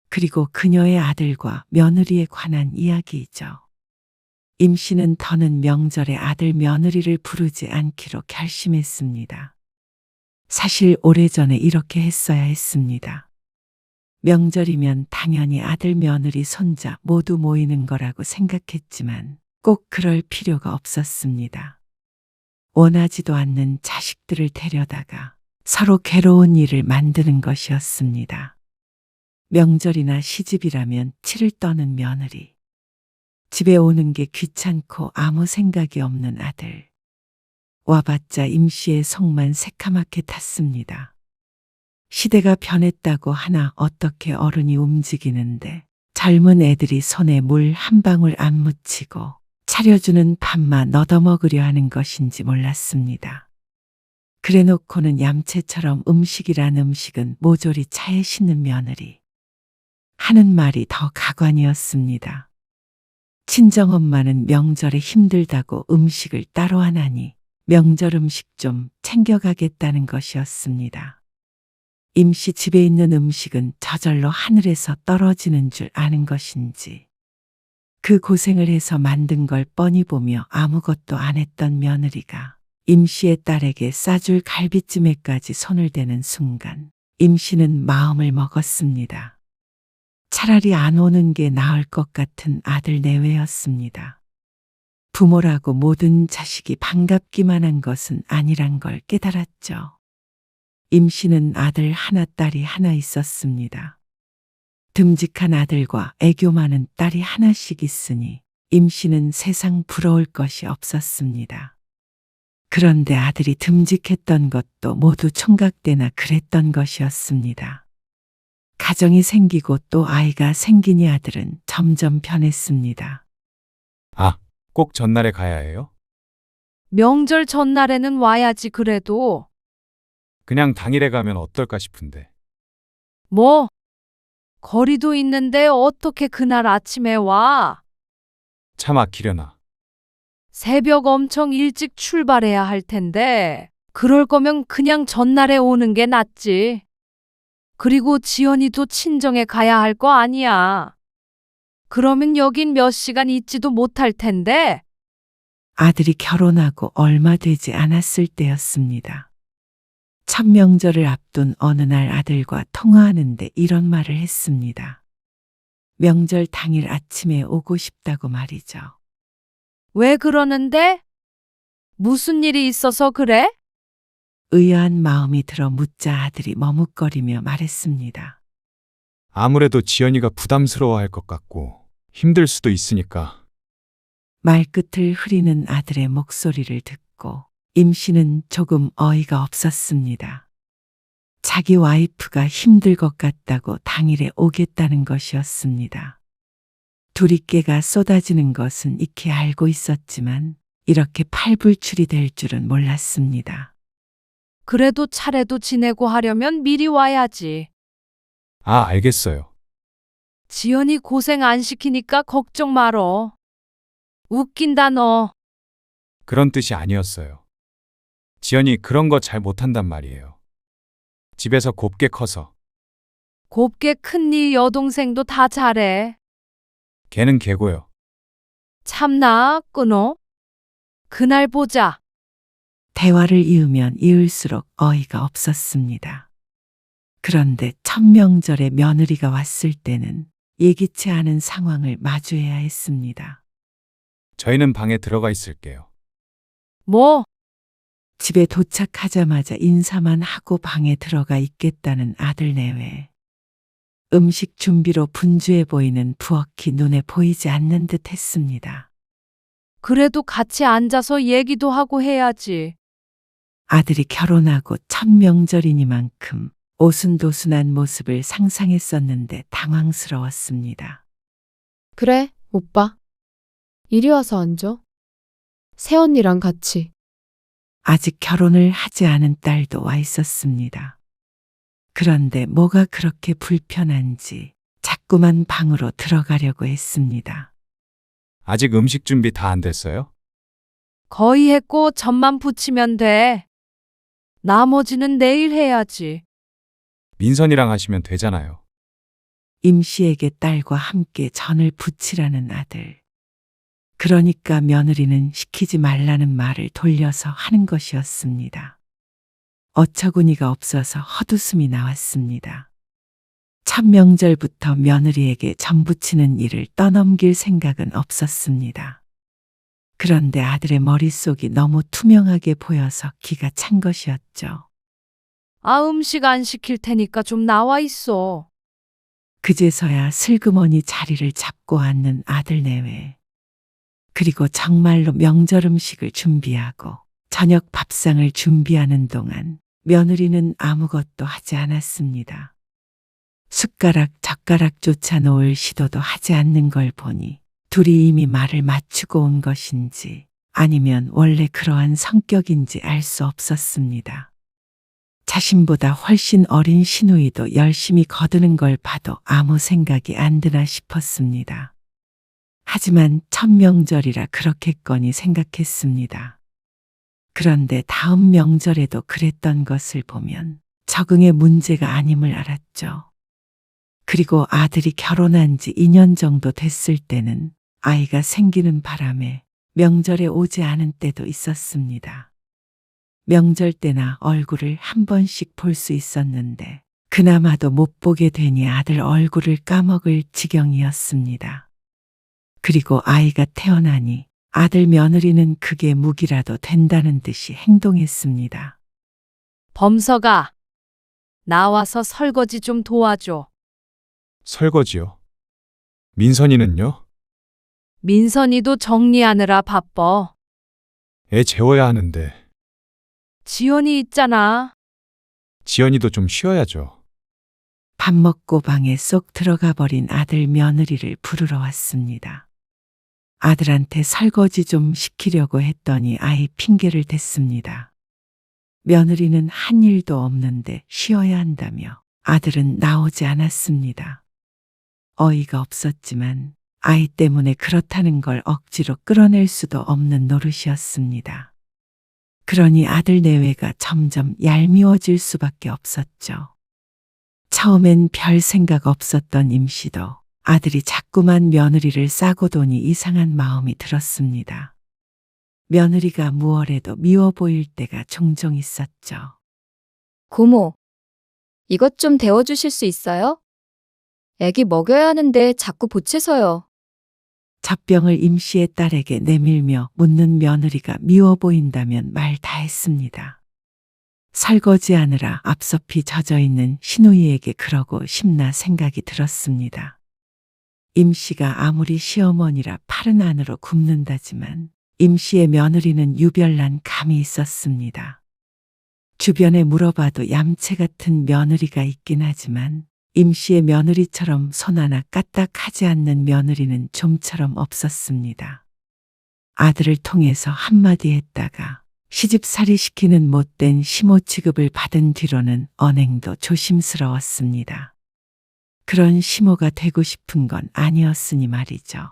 그리고 그녀의 아들과 며느리에 관한 이야기이죠. 임 씨는 더는 명절에 아들 며느리를 부르지 않기로 결심했습니다. 사실 오래전에 이렇게 했어야 했습니다. 명절이면 당연히 아들 며느리 손자 모두 모이는 거라고 생각했지만 꼭 그럴 필요가 없었습니다. 원하지도 않는 자식들을 데려다가 서로 괴로운 일을 만드는 것이었습니다. 명절이나 시집이라면 치를 떠는 며느리, 집에 오는 게 귀찮고 아무 생각이 없는 아들. 와봤자 임 씨의 속만 새카맣게 탔습니다. 시대가 변했다고 하나 어떻게 어른이 움직이는데 젊은 애들이 손에 물 한 방울 안 묻히고 차려주는 밥만 얻어먹으려 하는 것인지 몰랐습니다. 그래놓고는 얌체처럼 음식이란 음식은 모조리 차에 싣는 며느리. 하는 말이 더 가관이었습니다. 친정엄마는 명절에 힘들다고 음식을 따로 하나니 명절 음식 좀 챙겨가겠다는 것이었습니다. 임씨 집에 있는 음식은 저절로 하늘에서 떨어지는 줄 아는 것인지 그 고생을 해서 만든 걸 뻔히 보며 아무것도 안 했던 며느리가 임씨의 딸에게 싸줄 갈비찜에까지 손을 대는 순간 임씨는 마음을 먹었습니다. 차라리 안 오는 게 나을 것 같은 아들 내외였습니다. 부모라고 모든 자식이 반갑기만 한 것은 아니란 걸 깨달았죠. 임 씨는 아들 하나, 딸이 하나 있었습니다. 듬직한 아들과 애교 많은 딸이 하나씩 있으니 임 씨는 세상 부러울 것이 없었습니다. 그런데 아들이 듬직했던 것도 모두 총각때나 그랬던 것이었습니다. 가정이 생기고 또 아이가 생기니 아들은 점점 변했습니다. 아, 꼭 전날에 가야 해요? 명절 전날에는 와야지 그래도. 그냥 당일에 가면 어떨까 싶은데. 뭐? 거리도 있는데 어떻게 그날 아침에 와? 차 막히려나. 새벽 엄청 일찍 출발해야 할 텐데. 그럴 거면 그냥 전날에 오는 게 낫지. 그리고 지연이도 친정에 가야 할 거 아니야. 그러면 여긴 몇 시간 있지도 못할 텐데. 아들이 결혼하고 얼마 되지 않았을 때였습니다. 첫 명절을 앞둔 어느 날 아들과 통화하는데 이런 말을 했습니다. 명절 당일 아침에 오고 싶다고 말이죠. 왜 그러는데? 무슨 일이 있어서 그래? 의아한 마음이 들어 묻자 아들이 머뭇거리며 말했습니다. 아무래도 지연이가 부담스러워할 것 같고 힘들 수도 있으니까. 말끝을 흐리는 아들의 목소리를 듣고 임 씨는 조금 어이가 없었습니다. 자기 와이프가 힘들 것 같다고 당일에 오겠다는 것이었습니다. 두리깨가 쏟아지는 것은 익히 알고 있었지만 이렇게 팔불출이 될 줄은 몰랐습니다. 그래도 차례도 지내고 하려면 미리 와야지. 아, 알겠어요. 지연이 고생 안 시키니까 걱정 말어. 웃긴다 너. 그런 뜻이 아니었어요. 지연이 그런 거 잘 못한단 말이에요. 집에서 곱게 커서. 곱게 큰 네 여동생도 다 잘해. 걔는 걔고요. 참나 끊어. 그날 보자. 대화를 이으면 이을수록 어이가 없었습니다. 그런데 첫 명절에 며느리가 왔을 때는 예기치 않은 상황을 마주해야 했습니다. 저희는 방에 들어가 있을게요. 뭐? 집에 도착하자마자 인사만 하고 방에 들어가 있겠다는 아들 내외. 음식 준비로 분주해 보이는 부엌이 눈에 보이지 않는 듯 했습니다. 그래도 같이 앉아서 얘기도 하고 해야지. 아들이 결혼하고 첫 명절이니만큼 오순도순한 모습을 상상했었는데 당황스러웠습니다. 그래, 오빠. 이리 와서 앉아. 새언니랑 같이. 아직 결혼을 하지 않은 딸도 와 있었습니다. 그런데 뭐가 그렇게 불편한지 자꾸만 방으로 들어가려고 했습니다. 아직 음식 준비 다 안 됐어요? 거의 했고 점만 붙이면 돼. 나머지는 내일 해야지. 민선이랑 하시면 되잖아요. 임씨에게 딸과 함께 전을 부치라는 아들. 그러니까 며느리는 시키지 말라는 말을 돌려서 하는 것이었습니다. 어처구니가 없어서 헛웃음이 나왔습니다. 첫 명절부터 며느리에게 전 부치는 일을 떠넘길 생각은 없었습니다. 그런데 아들의 머릿속이 너무 투명하게 보여서 기가 찬 것이었죠. 아, 음식 안 시킬 테니까 좀 나와 있어. 그제서야 슬그머니 자리를 잡고 앉는 아들 내외. 그리고 정말로 명절 음식을 준비하고 저녁 밥상을 준비하는 동안 며느리는 아무것도 하지 않았습니다. 숟가락, 젓가락조차 놓을 시도도 하지 않는 걸 보니 둘이 이미 말을 맞추고 온 것인지 아니면 원래 그러한 성격인지 알 수 없었습니다. 자신보다 훨씬 어린 시누이도 열심히 거드는 걸 봐도 아무 생각이 안 드나 싶었습니다. 하지만 첫 명절이라 그렇겠거니 생각했습니다. 그런데 다음 명절에도 그랬던 것을 보면 적응의 문제가 아님을 알았죠. 그리고 아들이 결혼한 지 2년 정도 됐을 때는 아이가 생기는 바람에 명절에 오지 않은 때도 있었습니다. 명절 때나 얼굴을 한 번씩 볼 수 있었는데 그나마도 못 보게 되니 아들 얼굴을 까먹을 지경이었습니다. 그리고 아이가 태어나니 아들 며느리는 그게 무기라도 된다는 듯이 행동했습니다. 범서가 나와서 설거지 좀 도와줘. 설거지요. 민선이는요? 민선이도 정리하느라 바빠. 애 재워야 하는데. 지연이 있잖아. 지연이도 좀 쉬어야죠. 밥 먹고 방에 쏙 들어가 버린 아들 며느리를 부르러 왔습니다. 아들한테 설거지 좀 시키려고 했더니 아이 핑계를 댔습니다. 며느리는 한 일도 없는데 쉬어야 한다며 아들은 나오지 않았습니다. 어이가 없었지만 아이 때문에 그렇다는 걸 억지로 끌어낼 수도 없는 노릇이었습니다. 그러니 아들 내외가 점점 얄미워질 수밖에 없었죠. 처음엔 별 생각 없었던 임씨도 아들이 자꾸만 며느리를 싸고 도니 이상한 마음이 들었습니다. 며느리가 무얼해도 미워 보일 때가 종종 있었죠. 고모, 이것 좀 데워주실 수 있어요? 애기 먹여야 하는데 자꾸 보채서요. 젖병을 임씨의 딸에게 내밀며 묻는 며느리가 미워 보인다면 말 다 했습니다. 설거지하느라 앞섭이 젖어있는 시누이에게 그러고 싶나 생각이 들었습니다. 임씨가 아무리 시어머니라 팔은 안으로 굽는다지만 임씨의 며느리는 유별난 감이 있었습니다. 주변에 물어봐도 얌체 같은 며느리가 있긴 하지만 임 씨의 며느리처럼 손 하나 까딱하지 않는 며느리는 좀처럼 없었습니다. 아들을 통해서 한마디 했다가 시집살이 시키는 못된 시모 취급을 받은 뒤로는 언행도 조심스러웠습니다. 그런 시모가 되고 싶은 건 아니었으니 말이죠.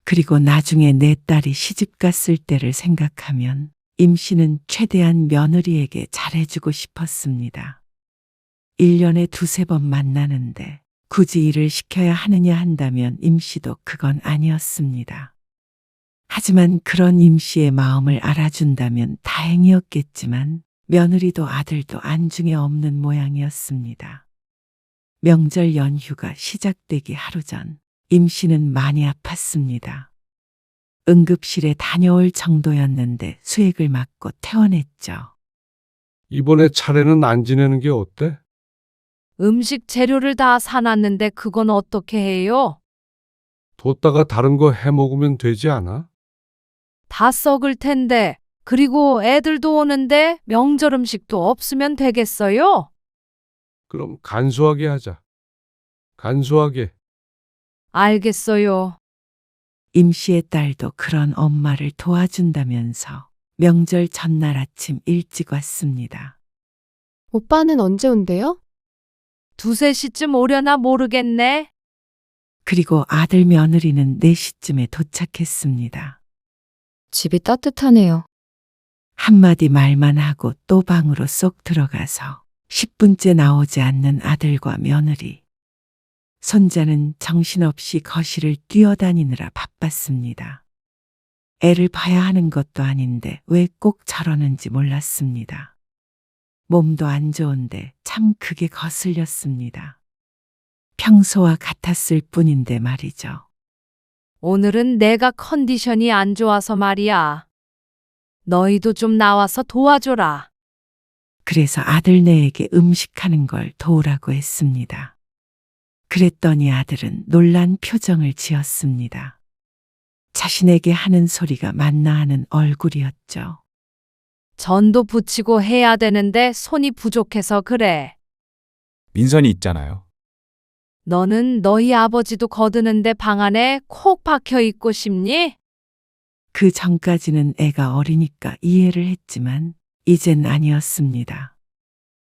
그리고 나중에 내 딸이 시집 갔을 때를 생각하면 임 씨는 최대한 며느리에게 잘해주고 싶었습니다. 1년에 두세 번 만나는데 굳이 일을 시켜야 하느냐 한다면 임 씨도 그건 아니었습니다. 하지만 그런 임 씨의 마음을 알아준다면 다행이었겠지만 며느리도 아들도 안중에 없는 모양이었습니다. 명절 연휴가 시작되기 하루 전 임 씨는 많이 아팠습니다. 응급실에 다녀올 정도였는데 수액을 맞고 퇴원했죠. 이번에 차례는 안 지내는 게 어때? 음식 재료를 다 사놨는데 그건 어떻게 해요? 뒀다가 다른 거 해 먹으면 되지 않아? 다 썩을 텐데. 그리고 애들도 오는데 명절 음식도 없으면 되겠어요? 그럼 간소하게 하자. 간소하게. 알겠어요. 임 씨의 딸도 그런 엄마를 도와준다면서 명절 전날 아침 일찍 왔습니다. 오빠는 언제 온대요? 두세 시쯤 오려나 모르겠네. 그리고 아들 며느리는 4시쯤에 도착했습니다. 집이 따뜻하네요. 한마디 말만 하고 또 방으로 쏙 들어가서 10분째 나오지 않는 아들과 며느리. 손자는 정신없이 거실을 뛰어다니느라 바빴습니다. 애를 봐야 하는 것도 아닌데 왜 꼭 저러는지 몰랐습니다. 몸도 안 좋은데 참 크게 거슬렸습니다. 평소와 같았을 뿐인데 말이죠. 오늘은 내가 컨디션이 안 좋아서 말이야. 너희도 좀 나와서 도와줘라. 그래서 아들네에게 음식하는 걸 도우라고 했습니다. 그랬더니 아들은 놀란 표정을 지었습니다. 자신에게 하는 소리가 맞나 하는 얼굴이었죠. 전도 붙이고 해야 되는데 손이 부족해서 그래. 민선이 있잖아요. 너는 너희 아버지도 거드는데 방 안에 콕 박혀 있고 싶니? 그 전까지는 애가 어리니까 이해를 했지만 이젠 아니었습니다.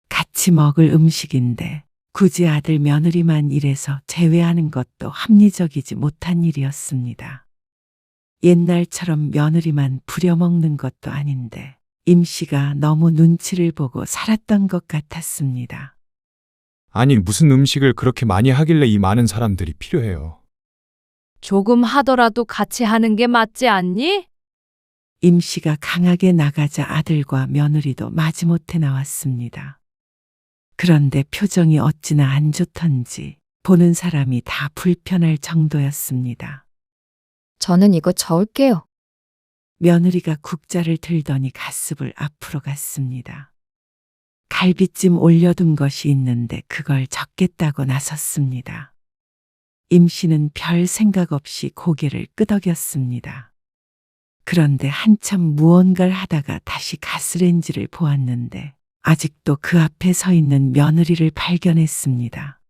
같이 먹을 음식인데 굳이 아들 며느리만 일해서 제외하는 것도 합리적이지 못한 일이었습니다. 옛날처럼 며느리만 부려먹는 것도 아닌데 임 씨가 너무 눈치를 보고 살았던 것 같았습니다. 아니, 무슨 음식을 그렇게 많이 하길래 이 많은 사람들이 필요해요. 조금 하더라도 같이 하는 게 맞지 않니? 임 씨가 강하게 나가자 아들과 며느리도 마지못해 나왔습니다. 그런데 표정이 어찌나 안 좋던지 보는 사람이 다 불편할 정도였습니다. 저는 이거 저을게요. 며느리가 국자를 들더니 가슴을 앞으로 갔습니다. 갈비찜 올려둔 것이 있는데 그걸 적겠다고 나섰습니다. 임 씨는 별 생각 없이 고개를 끄덕였습니다. 그런데 한참 무언가를 하다가 다시 가스레인지를 보았는데 아직도 그 앞에 서 있는 며느리를 발견했습니다.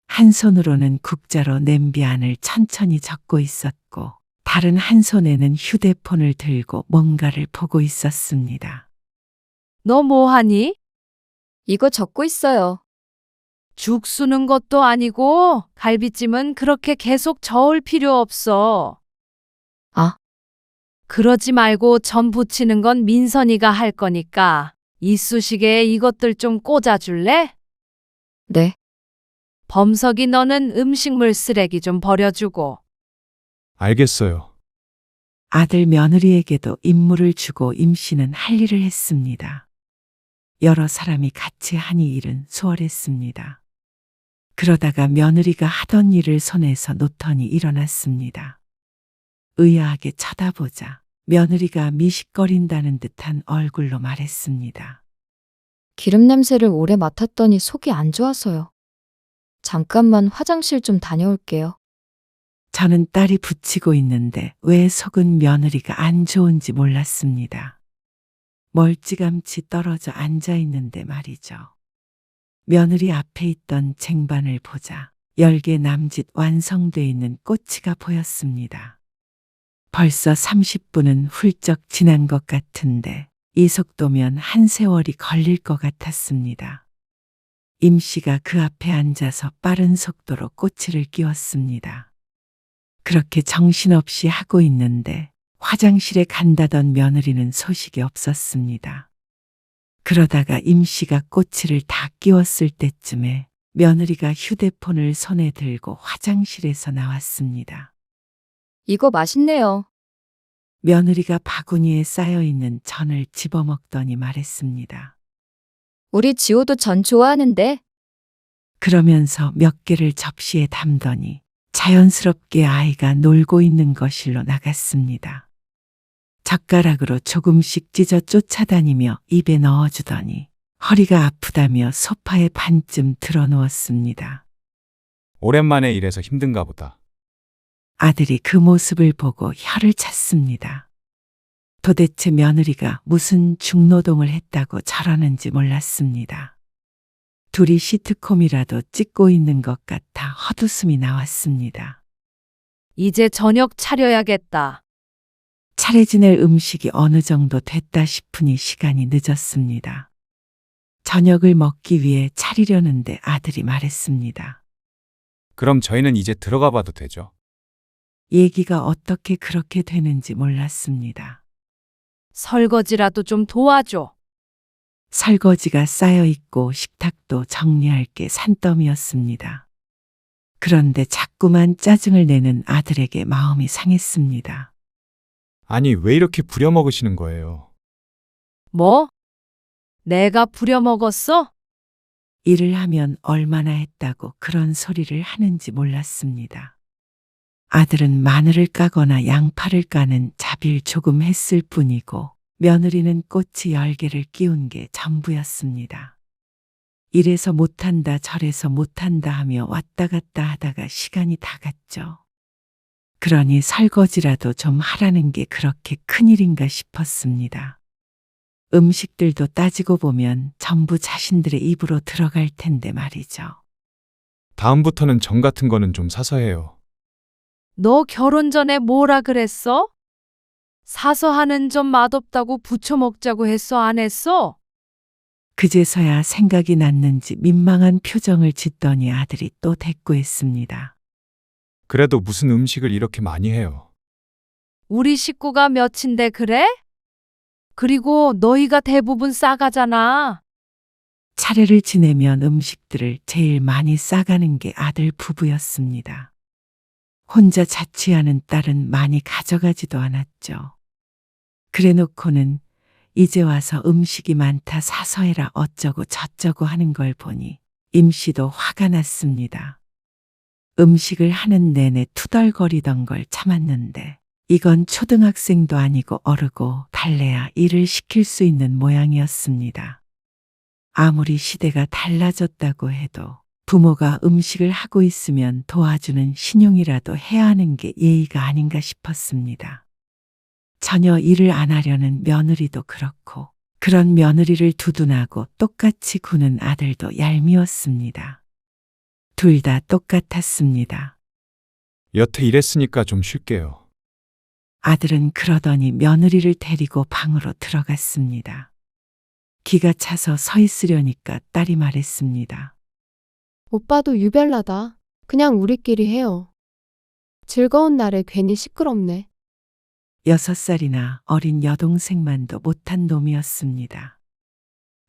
한 손으로는 국자로 냄비 안을 천천히 적고 있었고 다른 한 손에는 휴대폰을 들고 뭔가를 보고 있었습니다. 너 뭐하니? 이거 적고 있어요. 죽 쓰는 것도 아니고 갈비찜은 그렇게 계속 저을 필요 없어. 아. 그러지 말고 전 부치는 건 민선이가 할 거니까 이쑤시개에 이것들 좀 꽂아줄래? 네. 범석이 너는 음식물 쓰레기 좀 버려주고. 알겠어요. 아들 며느리에게도 임무를 주고 임 씨는 할 일을 했습니다. 여러 사람이 같이 하니 일은 수월했습니다. 그러다가 며느리가 하던 일을 손에서 놓더니 일어났습니다. 의아하게 쳐다보자 며느리가 미식거린다는 듯한 얼굴로 말했습니다. 기름 냄새를 오래 맡았더니 속이 안 좋아서요. 잠깐만 화장실 좀 다녀올게요. 저는 딸이 붙이고 있는데 왜 속은 며느리가 안 좋은지 몰랐습니다. 멀찌감치 떨어져 앉아 있는데 말이죠. 며느리 앞에 있던 쟁반을 보자 10개 남짓 완성돼 있는 꼬치가 보였습니다. 벌써 30분은 훌쩍 지난 것 같은데 이 속도면 한 세월이 걸릴 것 같았습니다. 임 씨가 그 앞에 앉아서 빠른 속도로 꼬치를 끼웠습니다. 그렇게 정신없이 하고 있는데 화장실에 간다던 며느리는 소식이 없었습니다. 그러다가 임 씨가 꼬치를 다 끼웠을 때쯤에 며느리가 휴대폰을 손에 들고 화장실에서 나왔습니다. 이거 맛있네요. 며느리가 바구니에 쌓여있는 전을 집어먹더니 말했습니다. 우리 지호도 전 좋아하는데. 그러면서 몇 개를 접시에 담더니 자연스럽게 아이가 놀고 있는 거실로 나갔습니다. 젓가락으로 조금씩 찢어 쫓아다니며 입에 넣어주더니 허리가 아프다며 소파에 반쯤 드러누웠습니다. 오랜만에 일해서 힘든가 보다. 아들이 그 모습을 보고 혀를 찼습니다. 도대체 며느리가 무슨 중노동을 했다고 저러는지 몰랐습니다. 둘이 시트콤이라도 찍고 있는 것 같아 헛웃음이 나왔습니다. 이제 저녁 차려야겠다. 차례 지낼 음식이 어느 정도 됐다 싶으니 시간이 늦었습니다. 저녁을 먹기 위해 차리려는데 아들이 말했습니다. 그럼 저희는 이제 들어가 봐도 되죠? 얘기가 어떻게 그렇게 되는지 몰랐습니다. 설거지라도 좀 도와줘. 설거지가 쌓여 있고 식탁도 정리할 게 산더미였습니다. 그런데 자꾸만 짜증을 내는 아들에게 마음이 상했습니다. 아니, 왜 이렇게 부려먹으시는 거예요? 뭐? 내가 부려먹었어? 일을 하면 얼마나 했다고 그런 소리를 하는지 몰랐습니다. 아들은 마늘을 까거나 양파를 까는 자비를 조금 했을 뿐이고 며느리는 꼬치 10개를 끼운 게 전부였습니다. 이래서 못한다 저래서 못한다 하며 왔다 갔다 하다가 시간이 다 갔죠. 그러니 설거지라도 좀 하라는 게 그렇게 큰일인가 싶었습니다. 음식들도 따지고 보면 전부 자신들의 입으로 들어갈 텐데 말이죠. 다음부터는 전 같은 거는 좀 사서 해요. 너 결혼 전에 뭐라 그랬어? 사서 하는 점 맛없다고 부쳐 먹자고 했어, 안 했어? 그제서야 생각이 났는지 민망한 표정을 짓더니 아들이 또 대꾸했습니다. 그래도 무슨 음식을 이렇게 많이 해요. 우리 식구가 몇인데 그래? 그리고 너희가 대부분 싸가잖아. 차례를 지내면 음식들을 제일 많이 싸가는 게 아들 부부였습니다. 혼자 자취하는 딸은 많이 가져가지도 않았죠. 그래놓고는 이제 와서 음식이 많다 사서 해라 어쩌고 저쩌고 하는 걸 보니 임씨도 화가 났습니다. 음식을 하는 내내 투덜거리던 걸 참았는데 이건 초등학생도 아니고 어르고 달래야 일을 시킬 수 있는 모양이었습니다. 아무리 시대가 달라졌다고 해도 부모가 음식을 하고 있으면 도와주는 신용이라도 해야 하는 게 예의가 아닌가 싶었습니다. 전혀 일을 안 하려는 며느리도 그렇고 그런 며느리를 두둔하고 똑같이 구는 아들도 얄미웠습니다. 둘 다 똑같았습니다. 여태 일했으니까 좀 쉴게요. 아들은 그러더니 며느리를 데리고 방으로 들어갔습니다. 기가 차서 서 있으려니까 딸이 말했습니다. 오빠도 유별나다. 그냥 우리끼리 해요. 즐거운 날에 괜히 시끄럽네. 6살이나 어린 여동생만도 못한 놈이었습니다.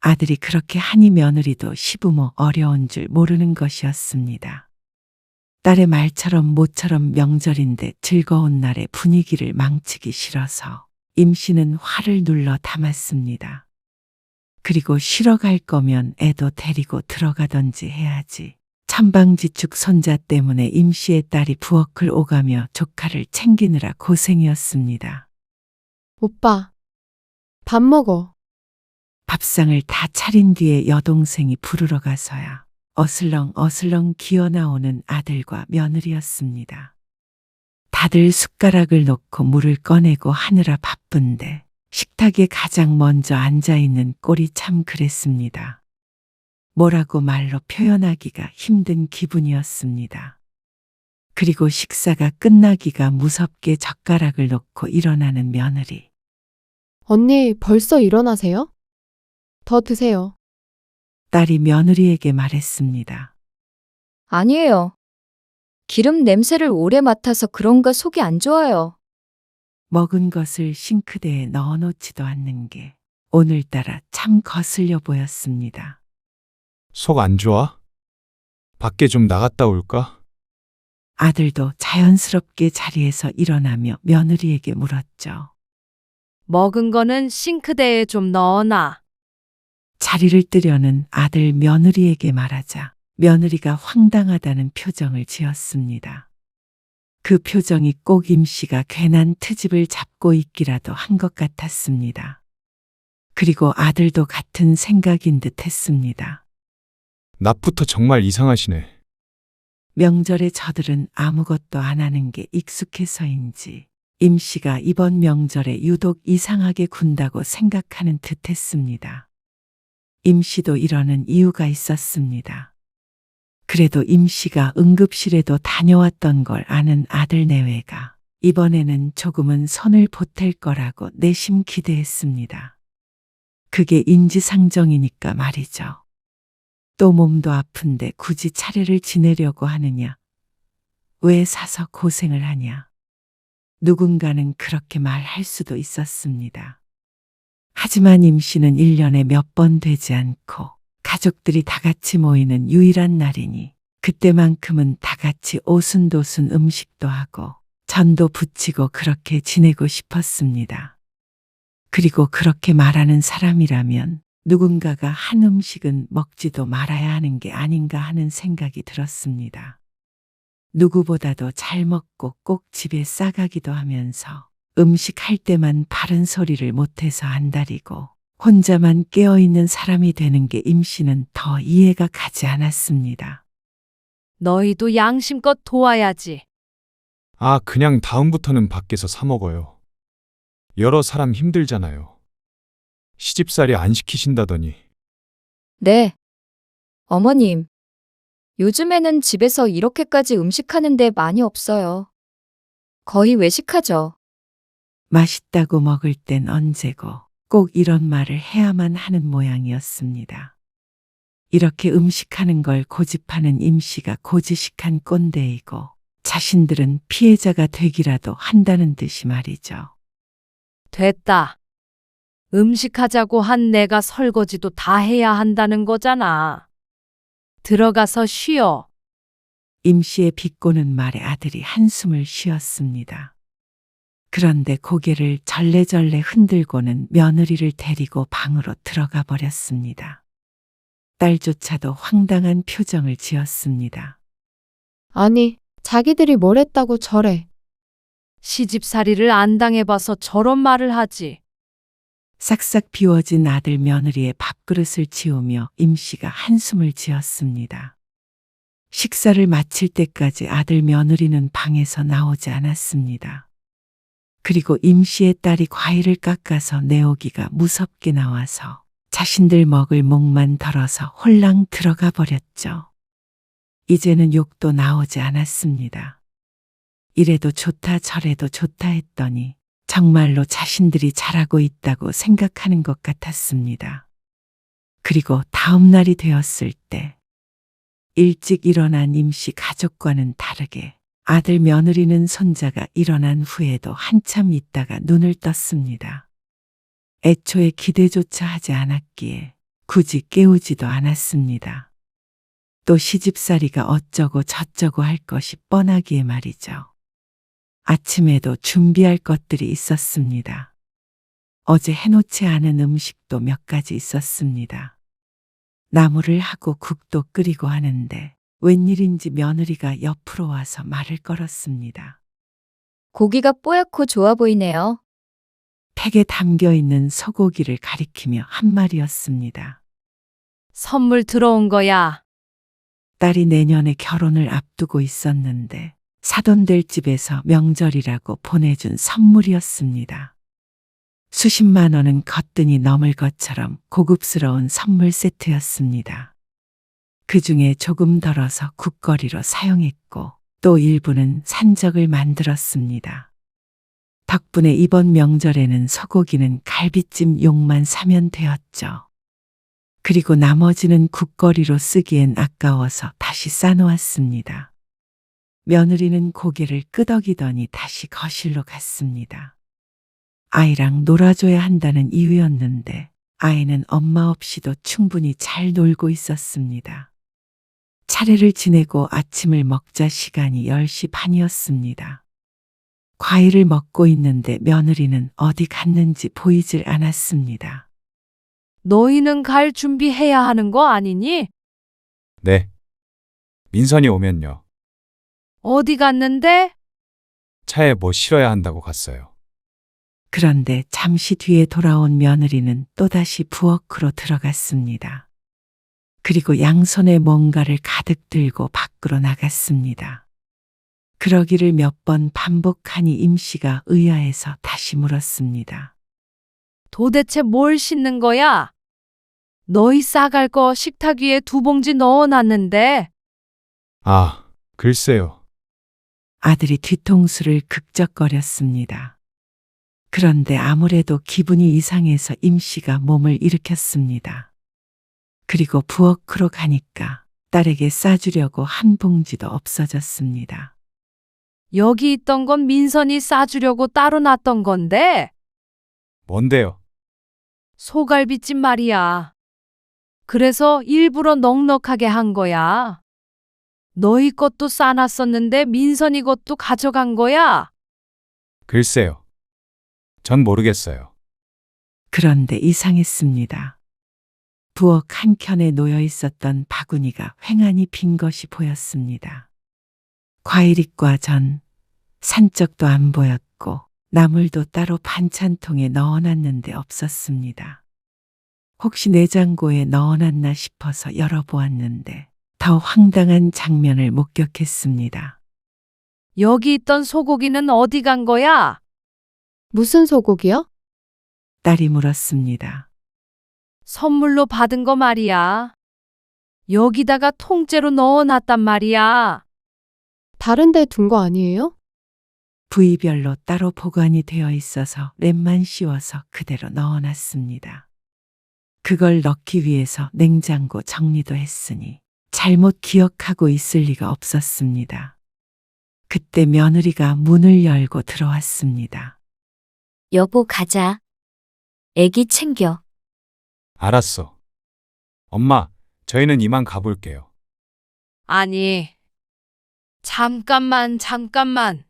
아들이 그렇게 하니 며느리도 시부모 어려운 줄 모르는 것이었습니다. 딸의 말처럼 모처럼 명절인데 즐거운 날의 분위기를 망치기 싫어서 임씨는 화를 눌러 담았습니다. 그리고 쉬러 갈 거면 애도 데리고 들어가던지 해야지. 천방지축 손자 때문에 임씨의 딸이 부엌을 오가며 조카를 챙기느라 고생이었습니다. 오빠, 밥 먹어. 밥상을 다 차린 뒤에 여동생이 부르러 가서야 어슬렁 기어 나오는 아들과 며느리였습니다. 다들 숟가락을 놓고 물을 꺼내고 하느라 바쁜데 식탁에 가장 먼저 앉아있는 꼴이 참 그랬습니다. 뭐라고 말로 표현하기가 힘든 기분이었습니다. 그리고 식사가 끝나기가 무섭게 젓가락을 놓고 일어나는 며느리. 언니, 벌써 일어나세요? 더 드세요. 딸이 며느리에게 말했습니다. 아니에요. 기름 냄새를 오래 맡아서 그런가 속이 안 좋아요. 먹은 것을 싱크대에 넣어놓지도 않는 게 오늘따라 참 거슬려 보였습니다. 속 안 좋아? 밖에 좀 나갔다 올까? 아들도 자연스럽게 자리에서 일어나며 며느리에게 물었죠. 먹은 거는 싱크대에 좀 넣어놔. 자리를 뜨려는 아들 며느리에게 말하자 며느리가 황당하다는 표정을 지었습니다. 그 표정이 꼭 임씨가 괜한 트집을 잡고 있기라도 한 것 같았습니다. 그리고 아들도 같은 생각인 듯 했습니다. 낮부터 정말 이상하시네. 명절에 저들은 아무것도 안 하는 게 익숙해서인지 임씨가 이번 명절에 유독 이상하게 군다고 생각하는 듯 했습니다. 임씨도 이러는 이유가 있었습니다. 그래도 임씨가 응급실에도 다녀왔던 걸 아는 아들 내외가 이번에는 조금은 손을 보탤 거라고 내심 기대했습니다. 그게 인지상정이니까 말이죠. 또 몸도 아픈데 굳이 차례를 지내려고 하느냐? 왜 사서 고생을 하냐? 누군가는 그렇게 말할 수도 있었습니다. 하지만 임씨는 1년에 몇 번 되지 않고 가족들이 다 같이 모이는 유일한 날이니 그때만큼은 다 같이 오순도순 음식도 하고 전도 부치고 그렇게 지내고 싶었습니다. 그리고 그렇게 말하는 사람이라면 누군가가 한 음식은 먹지도 말아야 하는 게 아닌가 하는 생각이 들었습니다. 누구보다도 잘 먹고 꼭 집에 싸가기도 하면서 음식 할 때만 바른 소리를 못해서 안달이고 혼자만 깨어있는 사람이 되는 게 임씨는 더 이해가 가지 않았습니다. 너희도 양심껏 도와야지. 아, 그냥 다음부터는 밖에서 사 먹어요. 여러 사람 힘들잖아요. 시집살이 안 시키신다더니. 네. 어머님, 요즘에는 집에서 이렇게까지 음식하는데 많이 없어요. 거의 외식하죠. 맛있다고 먹을 땐 언제고 꼭 이런 말을 해야만 하는 모양이었습니다. 이렇게 음식하는 걸 고집하는 임씨가 고지식한 꼰대이고 자신들은 피해자가 되기라도 한다는 듯이 말이죠. 됐다. 음식하자고 한 내가 설거지도 다 해야 한다는 거잖아. 들어가서 쉬어. 임씨의 비꼬는 말에 아들이 한숨을 쉬었습니다. 그런데 고개를 절레절레 흔들고는 며느리를 데리고 방으로 들어가 버렸습니다. 딸조차도 황당한 표정을 지었습니다. 아니, 자기들이 뭘 했다고 저래. 시집살이를 안 당해봐서 저런 말을 하지. 싹싹 비워진 아들 며느리의 밥그릇을 치우며 임씨가 한숨을 지었습니다. 식사를 마칠 때까지 아들 며느리는 방에서 나오지 않았습니다. 그리고 임씨의 딸이 과일을 깎아서 내오기가 무섭게 나와서 자신들 먹을 목만 덜어서 홀랑 들어가 버렸죠. 이제는 욕도 나오지 않았습니다. 이래도 좋다 저래도 좋다 했더니 정말로 자신들이 잘하고 있다고 생각하는 것 같았습니다. 그리고 다음 날이 되었을 때 일찍 일어난 임씨 가족과는 다르게 아들 며느리는 손자가 일어난 후에도 한참 있다가 눈을 떴습니다. 애초에 기대조차 하지 않았기에 굳이 깨우지도 않았습니다. 또 시집살이가 어쩌고 저쩌고 할 것이 뻔하기에 말이죠. 아침에도 준비할 것들이 있었습니다. 어제 해놓지 않은 음식도 몇 가지 있었습니다. 나물을 하고 국도 끓이고 하는데 웬일인지 며느리가 옆으로 와서 말을 걸었습니다. 고기가 뽀얗고 좋아 보이네요. 팩에 담겨있는 소고기를 가리키며 한 말이었습니다. 선물 들어온 거야. 딸이 내년에 결혼을 앞두고 있었는데 사돈될 집에서 명절이라고 보내준 선물이었습니다. 수십만 원은 거뜬히 넘을 것처럼 고급스러운 선물 세트였습니다. 그 중에 조금 덜어서 국거리로 사용했고 또 일부는 산적을 만들었습니다. 덕분에 이번 명절에는 소고기는 갈비찜 용만 사면 되었죠. 그리고 나머지는 국거리로 쓰기엔 아까워서 다시 싸놓았습니다. 며느리는 고개를 끄덕이더니 다시 거실로 갔습니다. 아이랑 놀아줘야 한다는 이유였는데 아이는 엄마 없이도 충분히 잘 놀고 있었습니다. 차례를 지내고 아침을 먹자 시간이 10시 반이었습니다. 과일을 먹고 있는데 며느리는 어디 갔는지 보이질 않았습니다. 너희는 갈 준비해야 하는 거 아니니? 네. 민선이 오면요. 어디 갔는데? 차에 뭐 실어야 한다고 갔어요. 그런데 잠시 뒤에 돌아온 며느리는 또다시 부엌으로 들어갔습니다. 그리고 양손에 뭔가를 가득 들고 밖으로 나갔습니다. 그러기를 몇 번 반복하니 임씨가 의아해서 다시 물었습니다. 도대체 뭘 씻는 거야? 너희 싸갈 거 식탁 위에 2봉지 넣어놨는데. 아, 글쎄요. 아들이 뒤통수를 극적거렸습니다. 그런데 아무래도 기분이 이상해서 임씨가 몸을 일으켰습니다. 그리고 부엌으로 가니까 딸에게 싸주려고 한 봉지도 없어졌습니다. 여기 있던 건 민선이 싸주려고 따로 놨던 건데. 뭔데요? 소갈비찜 말이야. 그래서 일부러 넉넉하게 한 거야. 너희 것도 싸놨었는데 민선이 것도 가져간 거야. 글쎄요. 전 모르겠어요. 그런데 이상했습니다. 부엌 한켠에 놓여 있었던 바구니가 횡하니 빈 것이 보였습니다. 과일잎과 전, 산적도 안 보였고 나물도 따로 반찬통에 넣어놨는데 없었습니다. 혹시 내장고에 넣어놨나 싶어서 열어보았는데 더 황당한 장면을 목격했습니다. 여기 있던 소고기는 어디 간 거야? 무슨 소고기요? 딸이 물었습니다. 선물로 받은 거 말이야. 여기다가 통째로 넣어놨단 말이야. 다른 데 둔 거 아니에요? 부위별로 따로 보관이 되어 있어서 랩만 씌워서 그대로 넣어놨습니다. 그걸 넣기 위해서 냉장고 정리도 했으니 잘못 기억하고 있을 리가 없었습니다. 그때 며느리가 문을 열고 들어왔습니다. 여보, 가자. 애기 챙겨. 알았어. 엄마, 저희는 이만 가볼게요. 아니, 잠깐만.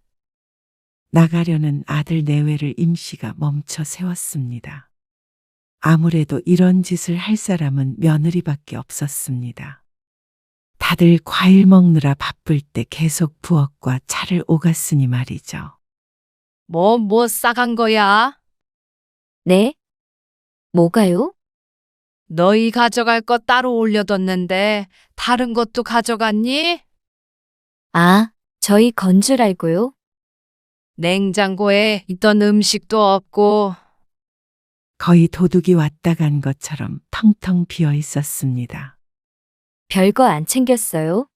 나가려는 아들 내외를 임씨가 멈춰 세웠습니다. 아무래도 이런 짓을 할 사람은 며느리밖에 없었습니다. 다들 과일 먹느라 바쁠 때 계속 부엌과 차를 오갔으니 말이죠. 뭐 싸간 거야? 네? 뭐가요? 너희 가져갈 거 따로 올려뒀는데 다른 것도 가져갔니? 아, 저희 건 줄 알고요. 냉장고에 있던 음식도 없고. 거의 도둑이 왔다 간 것처럼 텅텅 비어 있었습니다. 별거 안 챙겼어요?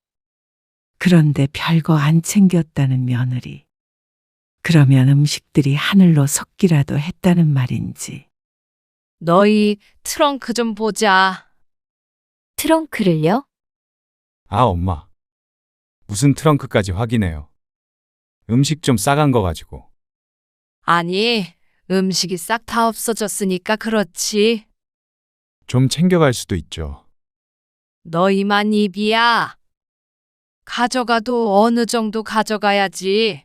그런데 별거 안 챙겼다는 며느리. 그러면 음식들이 하늘로 솟기라도 했다는 말인지. 너희 트렁크 좀 보자. 트렁크를요? 아, 엄마. 무슨 트렁크까지 확인해요. 음식 좀 싸간 거 가지고. 아니, 음식이 싹 다 없어졌으니까 그렇지. 좀 챙겨갈 수도 있죠. 너희만 입이야. 가져가도 어느 정도 가져가야지.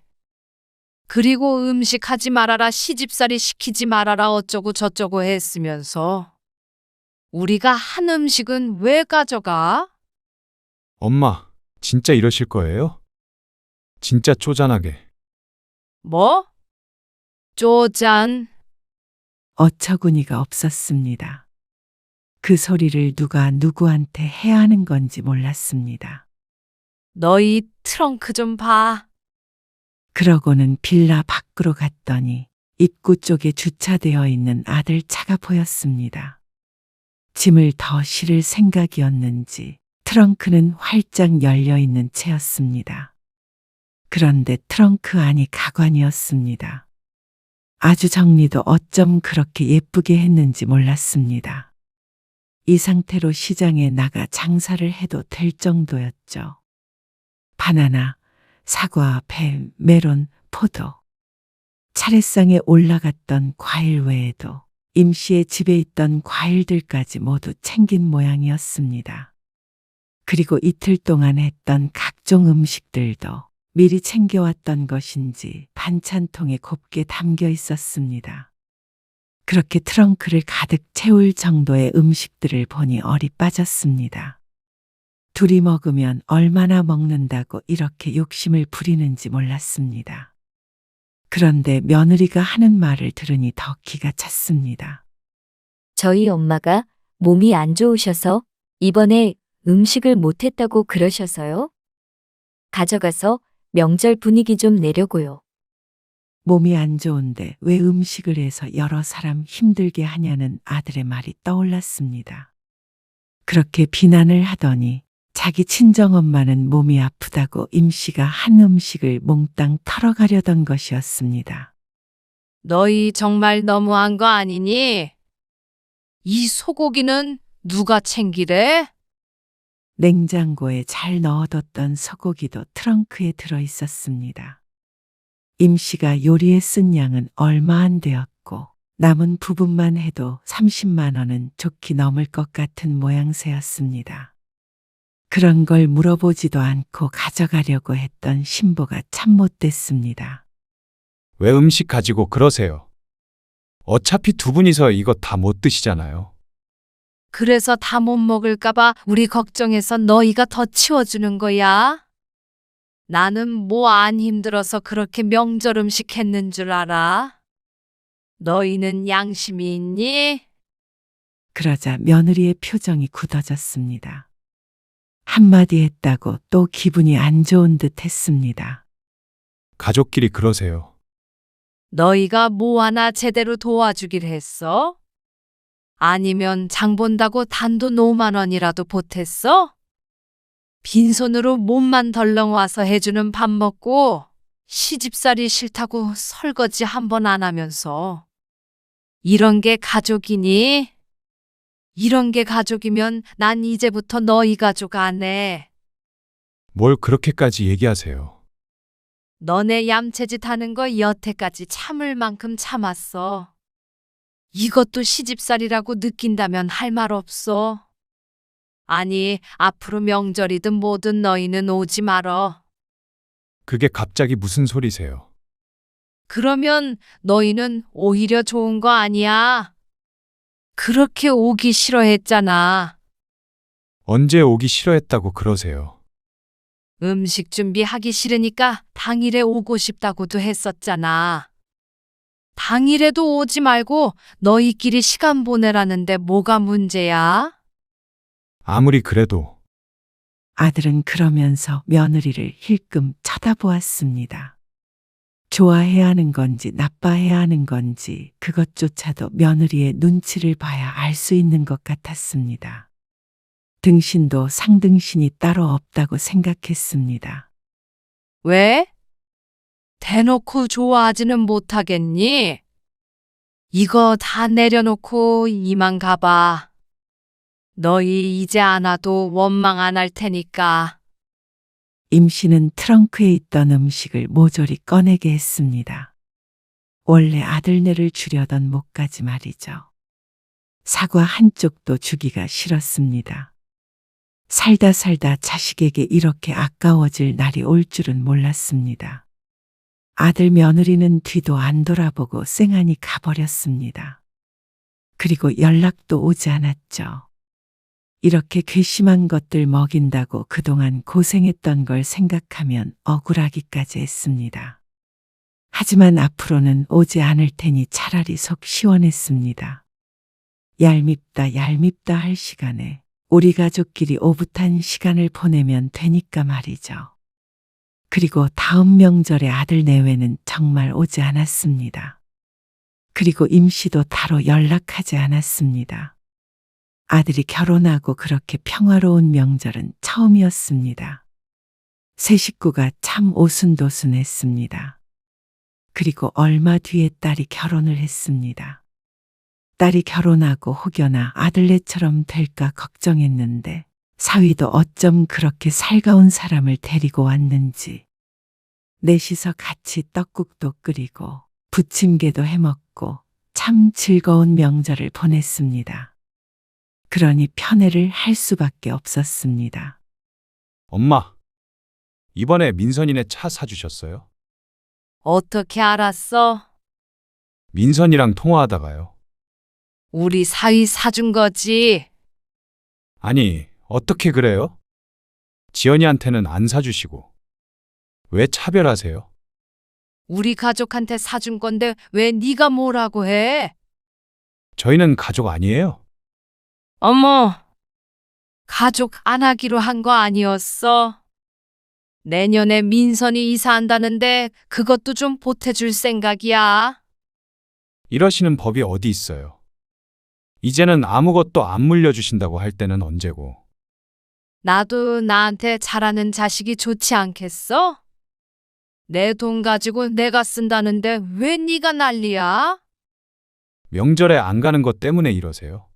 그리고 음식 하지 말아라, 시집살이 시키지 말아라 어쩌고 저쩌고 했으면서. 우리가 한 음식은 왜 가져가? 엄마, 진짜 이러실 거예요? 진짜 쪼잔하게. 뭐? 쪼잔. 어처구니가 없었습니다. 그 소리를 누가 누구한테 해야 하는 건지 몰랐습니다. 너희 트렁크 좀 봐. 그러고는 빌라 밖으로 갔더니 입구 쪽에 주차되어 있는 아들 차가 보였습니다. 짐을 더 실을 생각이었는지 트렁크는 활짝 열려 있는 채였습니다. 그런데 트렁크 안이 가관이었습니다. 아주 정리도 어쩜 그렇게 예쁘게 했는지 몰랐습니다. 이 상태로 시장에 나가 장사를 해도 될 정도였죠. 바나나, 사과, 배, 메론, 포도. 차례상에 올라갔던 과일 외에도 임 씨의 집에 있던 과일들까지 모두 챙긴 모양이었습니다. 그리고 이틀 동안 했던 각종 음식들도 미리 챙겨왔던 것인지 반찬통에 곱게 담겨 있었습니다. 그렇게 트렁크를 가득 채울 정도의 음식들을 보니 얼이 빠졌습니다. 둘이 먹으면 얼마나 먹는다고 이렇게 욕심을 부리는지 몰랐습니다. 그런데 며느리가 하는 말을 들으니 더 기가 찼습니다. 저희 엄마가 몸이 안 좋으셔서 이번에 음식을 못했다고 그러셔서요. 가져가서 명절 분위기 좀 내려고요. 몸이 안 좋은데 왜 음식을 해서 여러 사람 힘들게 하냐는 아들의 말이 떠올랐습니다. 그렇게 비난을 하더니 자기 친정엄마는 몸이 아프다고 임 씨가 한 음식을 몽땅 털어가려던 것이었습니다. 너희 정말 너무한 거 아니니? 이 소고기는 누가 챙기래? 냉장고에 잘 넣어뒀던 소고기도 트렁크에 들어 있었습니다. 임 씨가 요리에 쓴 양은 얼마 안 되었고 남은 부분만 해도 30만 원은 좋게 넘을 것 같은 모양새였습니다. 그런 걸 물어보지도 않고 가져가려고 했던 신부가 참 못됐습니다. 왜 음식 가지고 그러세요? 어차피 두 분이서 이거 다 못 드시잖아요. 그래서 다 못 먹을까봐 우리 걱정해서 너희가 더 치워주는 거야? 나는 뭐 안 힘들어서 그렇게 명절 음식 했는 줄 알아? 너희는 양심이 있니? 그러자 며느리의 표정이 굳어졌습니다. 한마디 했다고 또 기분이 안 좋은 듯 했습니다. 가족끼리 그러세요. 너희가 뭐 하나 제대로 도와주길 했어? 아니면 장 본다고 단돈 5만 원이라도 보탰어? 빈손으로 몸만 덜렁 와서 해주는 밥 먹고 시집살이 싫다고 설거지 한 번 안 하면서 이런 게 가족이니? 이런 게 가족이면 난 이제부터 너희 가족 안 해. 뭘 그렇게까지 얘기하세요. 너네 얌체짓 하는 거 여태까지 참을 만큼 참았어. 이것도 시집살이라고 느낀다면 할 말 없어. 아니, 앞으로 명절이든 뭐든 너희는 오지 말어. 그게 갑자기 무슨 소리세요? 그러면 너희는 오히려 좋은 거 아니야? 그렇게 오기 싫어했잖아. 언제 오기 싫어했다고 그러세요? 음식 준비하기 싫으니까 당일에 오고 싶다고도 했었잖아. 당일에도 오지 말고 너희끼리 시간 보내라는데 뭐가 문제야? 아무리 그래도 아들은 그러면서 며느리를 힐끔 쳐다보았습니다. 좋아해야 하는 건지 나빠해야 하는 건지 그것조차도 며느리의 눈치를 봐야 알 수 있는 것 같았습니다. 등신도 상등신이 따로 없다고 생각했습니다. 왜? 대놓고 좋아하지는 못하겠니? 이거 다 내려놓고 이만 가봐. 너희 이제 안 와도 원망 안 할 테니까. 임 씨는 트렁크에 있던 음식을 모조리 꺼내게 했습니다. 원래 아들네를 주려던 목까지 말이죠. 사과 한쪽도 주기가 싫었습니다. 살다 자식에게 이렇게 아까워질 날이 올 줄은 몰랐습니다. 아들 며느리는 뒤도 안 돌아보고 쌩하니 가버렸습니다. 그리고 연락도 오지 않았죠. 이렇게 괘씸한 것들 먹인다고 그동안 고생했던 걸 생각하면 억울하기까지 했습니다. 하지만 앞으로는 오지 않을 테니 차라리 속 시원했습니다. 얄밉다 할 시간에 우리 가족끼리 오붓한 시간을 보내면 되니까 말이죠. 그리고 다음 명절에 아들 내외는 정말 오지 않았습니다. 그리고 임 씨도 따로 연락하지 않았습니다. 아들이 결혼하고 그렇게 평화로운 명절은 처음이었습니다. 세 식구가 참 오순도순했습니다. 그리고 얼마 뒤에 딸이 결혼을 했습니다. 딸이 결혼하고 혹여나 아들네처럼 될까 걱정했는데 사위도 어쩜 그렇게 살가운 사람을 데리고 왔는지 넷이서 같이 떡국도 끓이고 부침개도 해먹고 참 즐거운 명절을 보냈습니다. 그러니 편애를 할 수밖에 없었습니다. 엄마, 이번에 민선이네 차 사주셨어요? 어떻게 알았어? 민선이랑 통화하다가요. 우리 사위 사준 거지. 아니, 어떻게 그래요? 지연이한테는 안 사주시고. 왜 차별하세요? 우리 가족한테 사준 건데 왜 네가 뭐라고 해? 저희는 가족 아니에요? 어머, 가족 안 하기로 한 거 아니었어? 내년에 민선이 이사한다는데 그것도 좀 보태줄 생각이야. 이러시는 법이 어디 있어요? 이제는 아무것도 안 물려주신다고 할 때는 언제고. 나도 나한테 잘하는 자식이 좋지 않겠어? 내 돈 가지고 내가 쓴다는데 왜 네가 난리야? 명절에 안 가는 것 때문에 이러세요.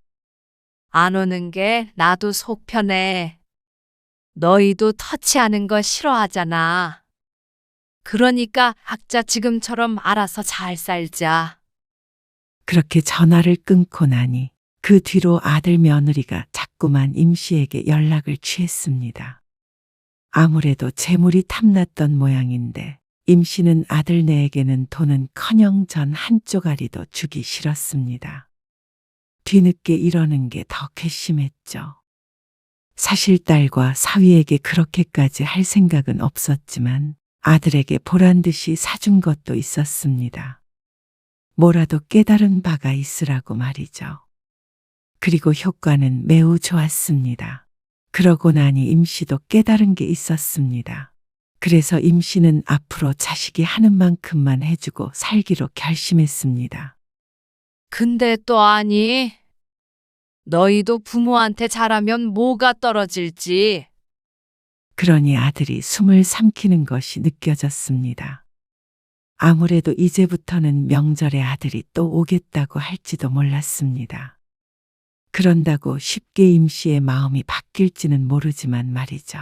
안 오는 게 나도 속 편해. 너희도 터치하는 거 싫어하잖아. 그러니까 각자 지금처럼 알아서 잘 살자. 그렇게 전화를 끊고 나니 그 뒤로 아들 며느리가 자꾸만 임씨에게 연락을 취했습니다. 아무래도 재물이 탐났던 모양인데 임씨는 아들네에게는 돈은커녕 전 한 쪼가리도 주기 싫었습니다. 뒤늦게 이러는 게 더 괘씸했죠. 사실 딸과 사위에게 그렇게까지 할 생각은 없었지만 아들에게 보란 듯이 사준 것도 있었습니다. 뭐라도 깨달은 바가 있으라고 말이죠. 그리고 효과는 매우 좋았습니다. 그러고 나니 임씨도 깨달은 게 있었습니다. 그래서 임씨는 앞으로 자식이 하는 만큼만 해주고 살기로 결심했습니다. 근데 또 아니, 너희도 부모한테 잘하면 뭐가 떨어질지. 그러니 아들이 숨을 삼키는 것이 느껴졌습니다. 아무래도 이제부터는 명절에 아들이 또 오겠다고 할지도 몰랐습니다. 그런다고 쉽게 임씨의 마음이 바뀔지는 모르지만 말이죠.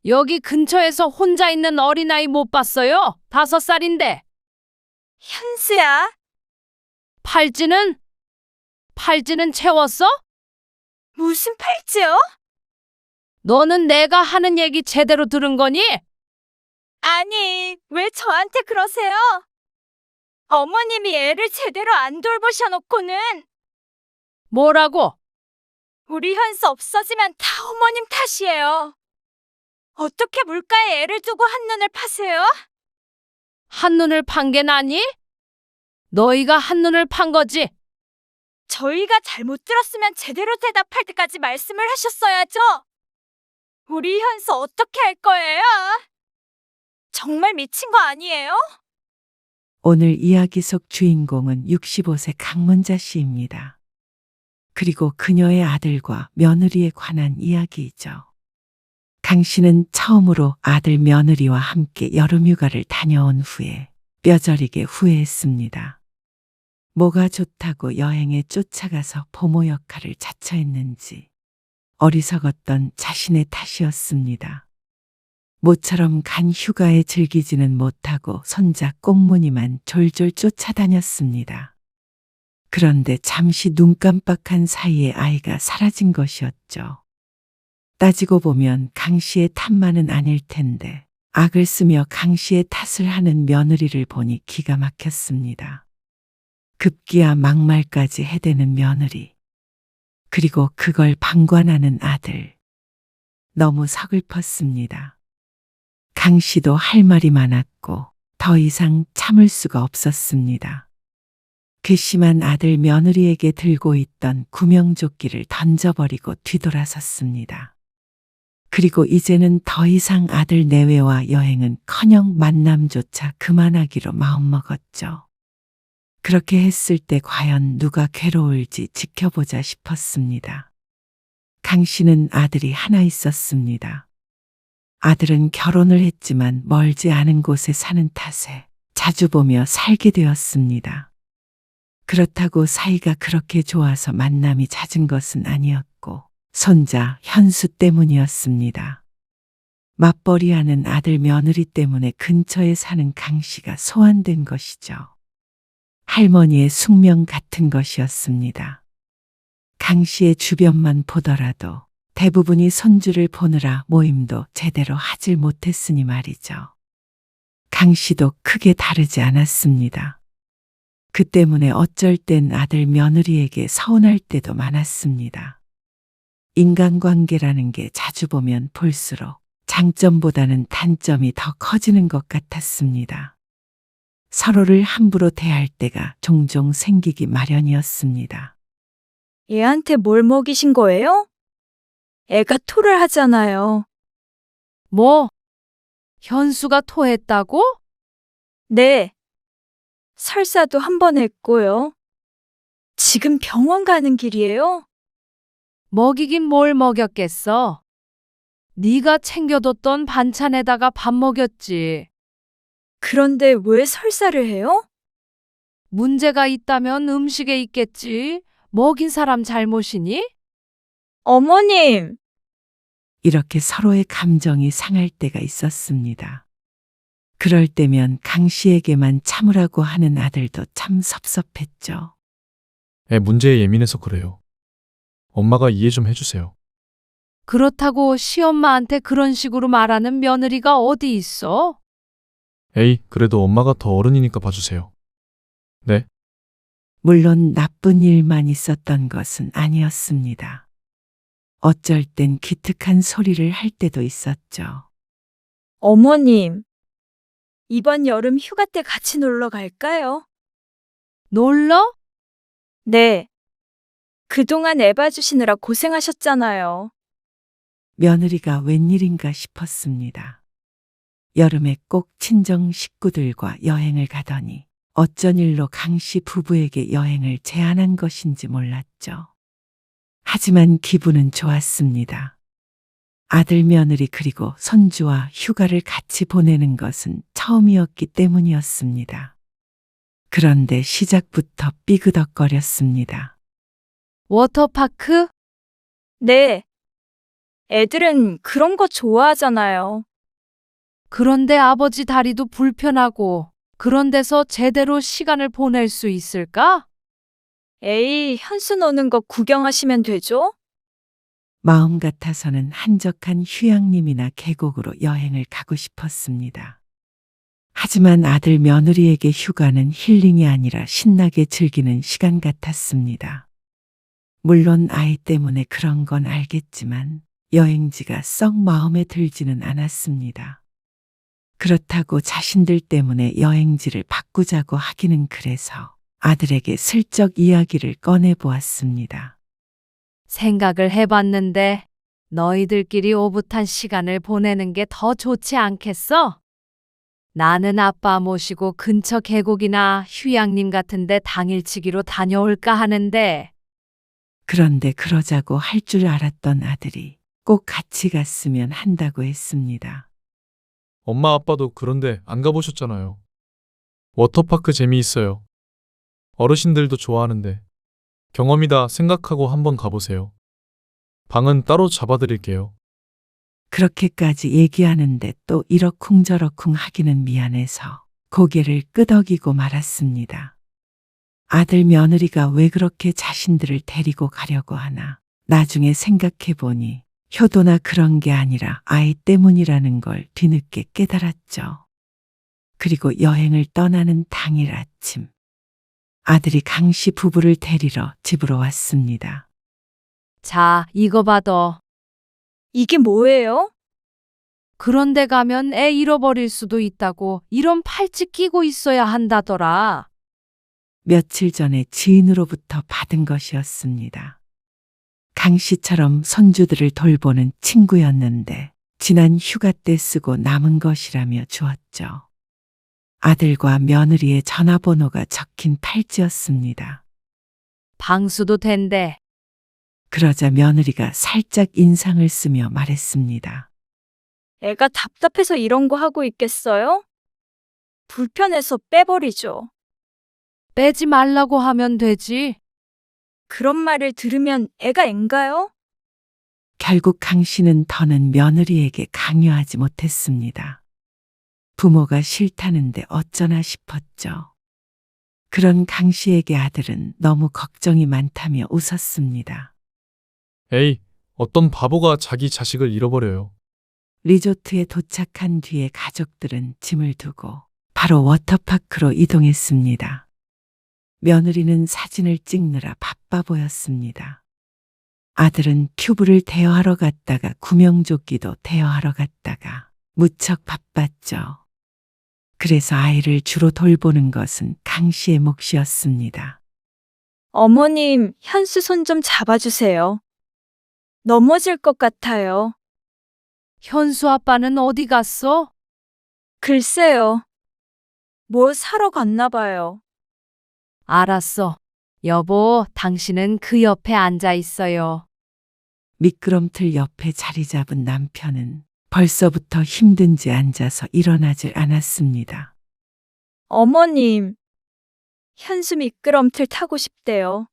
여기 근처에서 혼자 있는 어린아이 못 봤어요? 5살인데. 현수야, 팔찌는 채웠어? 무슨 팔찌요? 너는 내가 하는 얘기 제대로 들은 거니? 아니, 왜 저한테 그러세요? 어머님이 애를 제대로 안 돌보셔놓고는 뭐라고? 우리 현수 없어지면 다 어머님 탓이에요. 어떻게 물가에 애를 두고 한눈을 파세요? 한눈을 판 게 나니? 너희가 한눈을 판 거지? 저희가 잘못 들었으면 제대로 대답할 때까지 말씀을 하셨어야죠. 우리 현수 어떻게 할 거예요? 정말 미친 거 아니에요? 오늘 이야기 속 주인공은 65세 강문자 씨입니다. 그리고 그녀의 아들과 며느리에 관한 이야기이죠. 강 씨는 처음으로 아들 며느리와 함께 여름휴가를 다녀온 후에 뼈저리게 후회했습니다. 뭐가 좋다고 여행에 쫓아가서 보모 역할을 자처했는지 어리석었던 자신의 탓이었습니다. 모처럼 간 휴가에 즐기지는 못하고 손자 꽁무니만 졸졸 쫓아다녔습니다. 그런데 잠시 눈 깜빡한 사이에 아이가 사라진 것이었죠. 따지고 보면 강 씨의 탓만은 아닐 텐데 악을 쓰며 강 씨의 탓을 하는 며느리를 보니 기가 막혔습니다. 급기야 막말까지 해대는 며느리. 그리고 그걸 방관하는 아들. 너무 서글펐습니다. 강 씨도 할 말이 많았고 더 이상 참을 수가 없었습니다. 괘씸한 아들 며느리에게 들고 있던 구명조끼를 던져버리고 뒤돌아섰습니다. 그리고 이제는 더 이상 아들 내외와 여행은 커녕 만남조차 그만하기로 마음먹었죠. 그렇게 했을 때 과연 누가 괴로울지 지켜보자 싶었습니다. 강 씨는 아들이 하나 있었습니다. 아들은 결혼을 했지만 멀지 않은 곳에 사는 탓에 자주 보며 살게 되었습니다. 그렇다고 사이가 그렇게 좋아서 만남이 잦은 것은 아니었고 손자 현수 때문이었습니다. 맞벌이하는 아들 며느리 때문에 근처에 사는 강 씨가 소환된 것이죠. 할머니의 숙명 같은 것이었습니다. 강 씨의 주변만 보더라도 대부분이 손주를 보느라 모임도 제대로 하질 못했으니 말이죠. 강 씨도 크게 다르지 않았습니다. 그 때문에 어쩔 땐 아들 며느리에게 서운할 때도 많았습니다. 인간관계라는 게 자주 보면 볼수록 장점보다는 단점이 더 커지는 것 같았습니다. 서로를 함부로 대할 때가 종종 생기기 마련이었습니다. 얘한테 뭘 먹이신 거예요? 애가 토를 하잖아요. 뭐? 현수가 토했다고? 네. 설사도 한 번 했고요. 지금 병원 가는 길이에요? 먹이긴 뭘 먹였겠어? 네가 챙겨뒀던 반찬에다가 밥 먹였지. 그런데 왜 설사를 해요? 문제가 있다면 음식에 있겠지. 먹인 사람 잘못이니? 어머님! 이렇게 서로의 감정이 상할 때가 있었습니다. 그럴 때면 강 씨에게만 참으라고 하는 아들도 참 섭섭했죠. 애 문제에 예민해서 그래요. 엄마가 이해 좀 해주세요. 그렇다고 시엄마한테 그런 식으로 말하는 며느리가 어디 있어? 에이, 그래도 엄마가 더 어른이니까 봐주세요. 네? 물론 나쁜 일만 있었던 것은 아니었습니다. 어쩔 땐 기특한 소리를 할 때도 있었죠. 어머님, 이번 여름 휴가 때 같이 놀러 갈까요? 놀러? 네. 그동안 애 봐주시느라 고생하셨잖아요. 며느리가 웬일인가 싶었습니다. 여름에 꼭 친정 식구들과 여행을 가더니 어쩐 일로 강씨 부부에게 여행을 제안한 것인지 몰랐죠. 하지만 기분은 좋았습니다. 아들 며느리 그리고 손주와 휴가를 같이 보내는 것은 처음이었기 때문이었습니다. 그런데 시작부터 삐그덕거렸습니다. 워터파크? 네. 애들은 그런 거 좋아하잖아요. 그런데 아버지 다리도 불편하고 그런 데서 제대로 시간을 보낼 수 있을까? 에이, 현수 노는 거 구경하시면 되죠? 마음 같아서는 한적한 휴양림이나 계곡으로 여행을 가고 싶었습니다. 하지만 아들 며느리에게 휴가는 힐링이 아니라 신나게 즐기는 시간 같았습니다. 물론 아이 때문에 그런 건 알겠지만 여행지가 썩 마음에 들지는 않았습니다. 그렇다고 자신들 때문에 여행지를 바꾸자고 하기는 그래서 아들에게 슬쩍 이야기를 꺼내보았습니다. 생각을 해봤는데 너희들끼리 오붓한 시간을 보내는 게 더 좋지 않겠어? 나는 아빠 모시고 근처 계곡이나 휴양림 같은데 당일치기로 다녀올까 하는데. 그런데 그러자고 할 줄 알았던 아들이 꼭 같이 갔으면 한다고 했습니다. 엄마 아빠도 그런데 안 가보셨잖아요. 워터파크 재미있어요. 어르신들도 좋아하는데 경험이다 생각하고 한번 가보세요. 방은 따로 잡아드릴게요. 그렇게까지 얘기하는데 또 이러쿵저러쿵 하기는 미안해서 고개를 끄덕이고 말았습니다. 아들 며느리가 왜 그렇게 자신들을 데리고 가려고 하나 나중에 생각해보니 효도나 그런 게 아니라 아이 때문이라는 걸 뒤늦게 깨달았죠. 그리고 여행을 떠나는 당일 아침 아들이 강씨 부부를 데리러 집으로 왔습니다. 자, 이거 받아. 이게 뭐예요? 그런데 가면 애 잃어버릴 수도 있다고 이런 팔찌 끼고 있어야 한다더라. 며칠 전에 지인으로부터 받은 것이었습니다. 강 씨처럼 손주들을 돌보는 친구였는데 지난 휴가 때 쓰고 남은 것이라며 주었죠. 아들과 며느리의 전화번호가 적힌 팔찌였습니다. 방수도 된대. 그러자 며느리가 살짝 인상을 쓰며 말했습니다. 애가 답답해서 이런 거 하고 있겠어요? 불편해서 빼버리죠. 빼지 말라고 하면 되지. 그런 말을 들으면 애가 앵가요? 결국 강 씨는 더는 며느리에게 강요하지 못했습니다. 부모가 싫다는데 어쩌나 싶었죠. 그런 강 씨에게 아들은 너무 걱정이 많다며 웃었습니다. 에이, 어떤 바보가 자기 자식을 잃어버려요. 리조트에 도착한 뒤에 가족들은 짐을 두고 바로 워터파크로 이동했습니다. 며느리는 사진을 찍느라 바빠 보였습니다. 아들은 튜브를 대여하러 갔다가 구명조끼도 대여하러 갔다가 무척 바빴죠. 그래서 아이를 주로 돌보는 것은 강 씨의 몫이었습니다. 어머님, 현수 손 좀 잡아주세요. 넘어질 것 같아요. 현수 아빠는 어디 갔어? 글쎄요. 뭐 사러 갔나 봐요. 알았어. 여보, 당신은 그 옆에 앉아 있어요. 미끄럼틀 옆에 자리 잡은 남편은 벌써부터 힘든지 앉아서 일어나질 않았습니다. 어머님, 현수 미끄럼틀 타고 싶대요.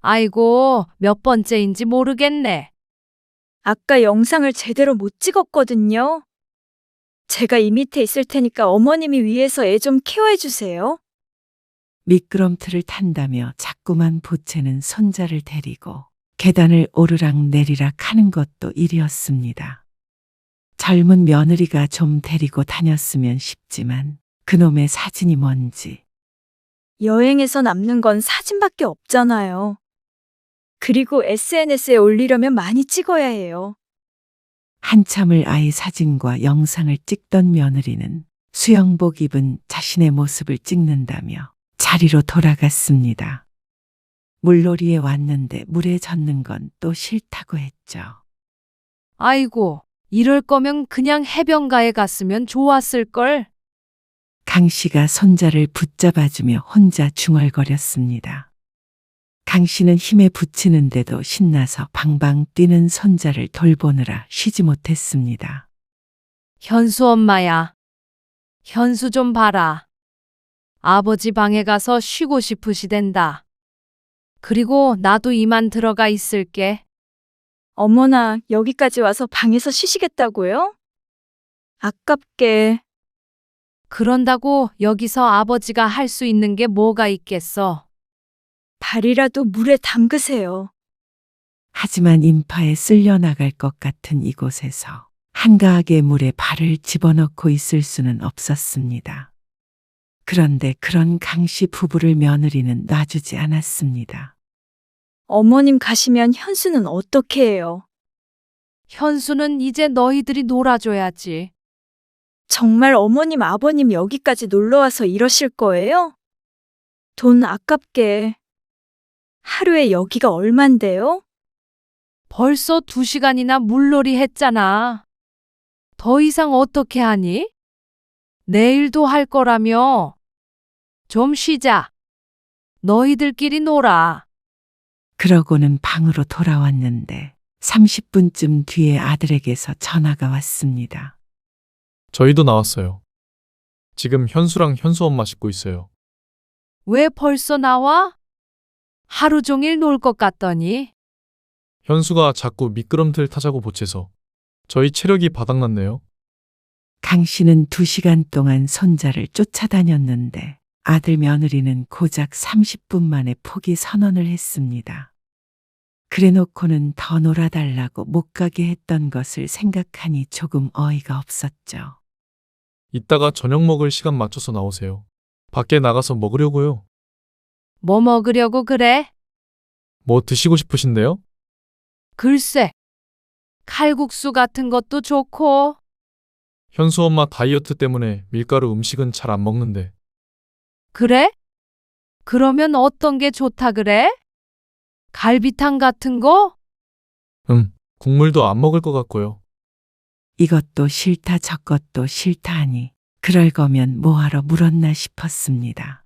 아이고, 몇 번째인지 모르겠네. 아까 영상을 제대로 못 찍었거든요. 제가 이 밑에 있을 테니까 어머님이 위에서 애 좀 케어해 주세요. 미끄럼틀을 탄다며 자꾸만 보채는 손자를 데리고 계단을 오르락 내리락 하는 것도 일이었습니다. 젊은 며느리가 좀 데리고 다녔으면 싶지만 그놈의 사진이 뭔지. 여행에서 남는 건 사진밖에 없잖아요. 그리고 SNS에 올리려면 많이 찍어야 해요. 한참을 아이 사진과 영상을 찍던 며느리는 수영복 입은 자신의 모습을 찍는다며 자리로 돌아갔습니다. 물놀이에 왔는데 물에 젖는 건 또 싫다고 했죠. 아이고, 이럴 거면 그냥 해변가에 갔으면 좋았을걸. 강 씨가 손자를 붙잡아주며 혼자 중얼거렸습니다. 강 씨는 힘에 부치는데도 신나서 방방 뛰는 손자를 돌보느라 쉬지 못했습니다. 현수 엄마야. 현수 좀 봐라. 아버지 방에 가서 쉬고 싶으시댄다. 그리고 나도 이만 들어가 있을게. 어머나, 여기까지 와서 방에서 쉬시겠다고요? 아깝게. 그런다고 여기서 아버지가 할 수 있는 게 뭐가 있겠어? 발이라도 물에 담그세요. 하지만 인파에 쓸려나갈 것 같은 이곳에서 한가하게 물에 발을 집어넣고 있을 수는 없었습니다. 그런데 그런 강 씨 부부를 며느리는 놔주지 않았습니다. 어머님 가시면 현수는 어떻게 해요? 현수는 이제 너희들이 놀아줘야지. 정말 어머님, 아버님 여기까지 놀러와서 이러실 거예요? 돈 아깝게. 하루에 여기가 얼만데요? 벌써 2시간이나 물놀이 했잖아. 더 이상 어떻게 하니? 내일도 할 거라며. 좀 쉬자. 너희들끼리 놀아. 그러고는 방으로 돌아왔는데 30분쯤 뒤에 아들에게서 전화가 왔습니다. 저희도 나왔어요. 지금 현수랑 현수 엄마 씻고 있어요. 왜 벌써 나와? 하루 종일 놀 것 같더니. 현수가 자꾸 미끄럼틀 타자고 보채서 저희 체력이 바닥났네요. 강 씨는 2시간 동안 손자를 쫓아다녔는데 아들 며느리는 고작 30분 만에 포기 선언을 했습니다. 그래놓고는 더 놀아달라고 못 가게 했던 것을 생각하니 조금 어이가 없었죠. 이따가 저녁 먹을 시간 맞춰서 나오세요. 밖에 나가서 먹으려고요. 뭐 먹으려고 그래? 뭐 드시고 싶으신데요? 글쎄. 칼국수 같은 것도 좋고. 현수 엄마 다이어트 때문에 밀가루 음식은 잘 안 먹는데. 그래? 그러면 어떤 게 좋다 그래? 갈비탕 같은 거? 국물도 안 먹을 것 같고요. 이것도 싫다 저것도 싫다 하니 그럴 거면 뭐하러 물었나 싶었습니다.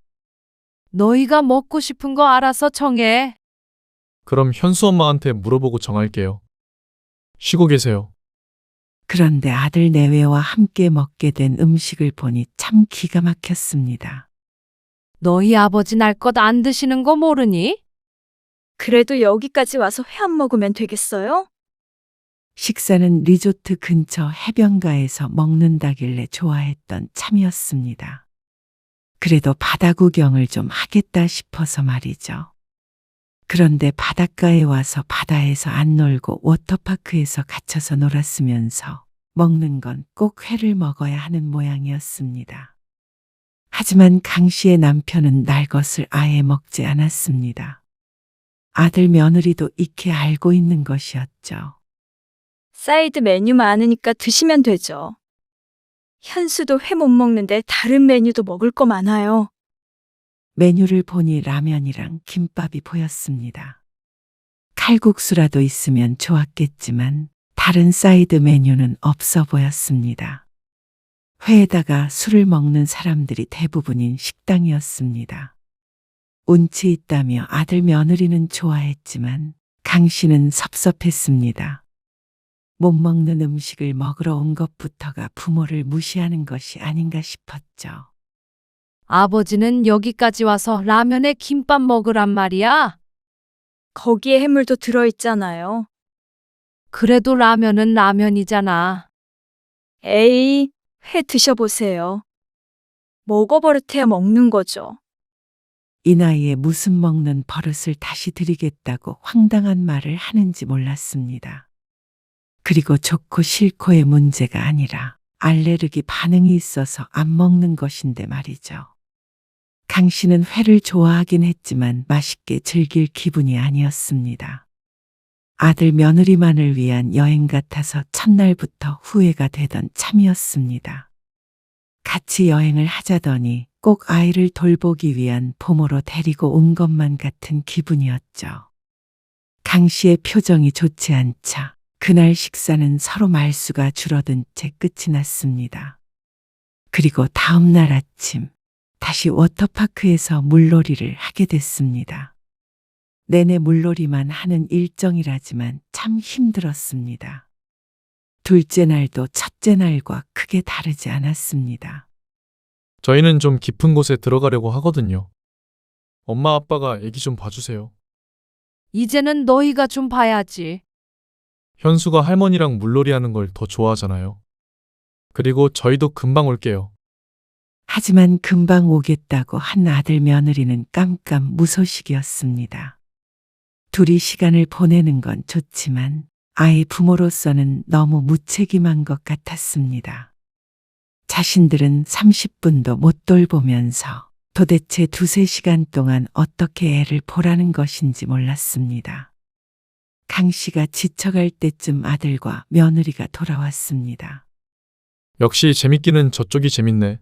너희가 먹고 싶은 거 알아서 정해. 그럼 현수 엄마한테 물어보고 정할게요. 쉬고 계세요. 그런데 아들 내외와 함께 먹게 된 음식을 보니 참 기가 막혔습니다. 너희 아버지 날 것 안 드시는 거 모르니? 그래도 여기까지 와서 회 안 먹으면 되겠어요? 식사는 리조트 근처 해변가에서 먹는다길래 좋아했던 참이었습니다. 그래도 바다 구경을 좀 하겠다 싶어서 말이죠. 그런데 바닷가에 와서 바다에서 안 놀고 워터파크에서 갇혀서 놀았으면서 먹는 건 꼭 회를 먹어야 하는 모양이었습니다. 하지만 강 씨의 남편은 날 것을 아예 먹지 않았습니다. 아들 며느리도 익히 알고 있는 것이었죠. 사이드 메뉴 많으니까 드시면 되죠. 현수도 회 못 먹는데 다른 메뉴도 먹을 거 많아요. 메뉴를 보니 라면이랑 김밥이 보였습니다. 칼국수라도 있으면 좋았겠지만 다른 사이드 메뉴는 없어 보였습니다. 회에다가 술을 먹는 사람들이 대부분인 식당이었습니다. 운치 있다며 아들 며느리는 좋아했지만 강 씨는 섭섭했습니다. 못 먹는 음식을 먹으러 온 것부터가 부모를 무시하는 것이 아닌가 싶었죠. 아버지는 여기까지 와서 라면에 김밥 먹으란 말이야? 거기에 해물도 들어있잖아요. 그래도 라면은 라면이잖아. 에이, 회 드셔보세요. 먹어버릇해야 먹는 거죠. 이 나이에 무슨 먹는 버릇을 다시 들이겠다고 황당한 말을 하는지 몰랐습니다. 그리고 좋고 싫고의 문제가 아니라 알레르기 반응이 있어서 안 먹는 것인데 말이죠. 강 씨는 회를 좋아하긴 했지만 맛있게 즐길 기분이 아니었습니다. 아들 며느리만을 위한 여행 같아서 첫날부터 후회가 되던 참이었습니다. 같이 여행을 하자더니 꼭 아이를 돌보기 위한 부모로 데리고 온 것만 같은 기분이었죠. 강 씨의 표정이 좋지 않자 그날 식사는 서로 말수가 줄어든 채 끝이 났습니다. 그리고 다음 날 아침 다시 워터파크에서 물놀이를 하게 됐습니다. 내내 물놀이만 하는 일정이라지만 참 힘들었습니다. 둘째 날도 첫째 날과 크게 다르지 않았습니다. 저희는 좀 깊은 곳에 들어가려고 하거든요. 엄마 아빠가 애기 좀 봐주세요. 이제는 너희가 좀 봐야지. 현수가 할머니랑 물놀이 하는 걸 더 좋아하잖아요. 그리고 저희도 금방 올게요. 하지만 금방 오겠다고 한 아들 며느리는 깜깜 무소식이었습니다. 둘이 시간을 보내는 건 좋지만 아이 부모로서는 너무 무책임한 것 같았습니다. 자신들은 30분도 못 돌보면서 도대체 2-3시간 동안 어떻게 애를 보라는 것인지 몰랐습니다. 강 씨가 지쳐갈 때쯤 아들과 며느리가 돌아왔습니다. 역시 재밌기는 저쪽이 재밌네.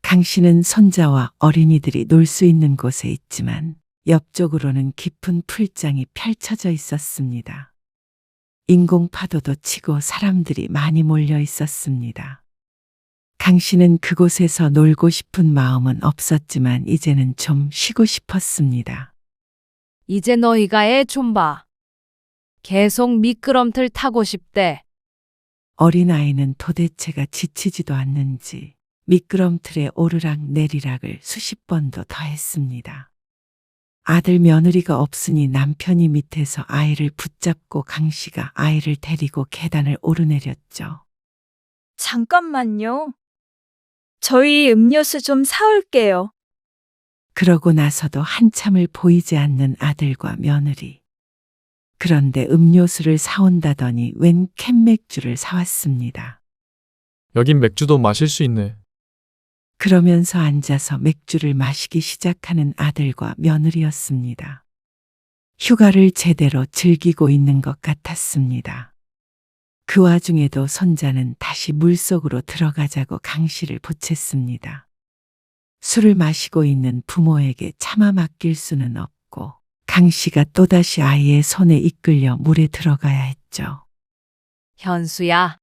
강 씨는 손자와 어린이들이 놀 수 있는 곳에 있지만 옆쪽으로는 깊은 풀장이 펼쳐져 있었습니다. 인공파도도 치고 사람들이 많이 몰려 있었습니다. 강 씨는 그곳에서 놀고 싶은 마음은 없었지만 이제는 좀 쉬고 싶었습니다. 이제 너희가 애 좀 봐. 계속 미끄럼틀 타고 싶대. 어린아이는 도대체가 지치지도 않는지 미끄럼틀에 오르락 내리락을 수십 번도 더 했습니다. 아들 며느리가 없으니 남편이 밑에서 아이를 붙잡고 강 씨가 아이를 데리고 계단을 오르내렸죠. 잠깐만요. 저희 음료수 좀 사올게요. 그러고 나서도 한참을 보이지 않는 아들과 며느리. 그런데 음료수를 사온다더니 웬 캔맥주를 사왔습니다. 여긴 맥주도 마실 수 있네. 그러면서 앉아서 맥주를 마시기 시작하는 아들과 며느리였습니다. 휴가를 제대로 즐기고 있는 것 같았습니다. 그 와중에도 손자는 다시 물속으로 들어가자고 강 씨를 보챘습니다. 술을 마시고 있는 부모에게 차마 맡길 수는 없고 강 씨가 또다시 아이의 손에 이끌려 물에 들어가야 했죠. 현수야,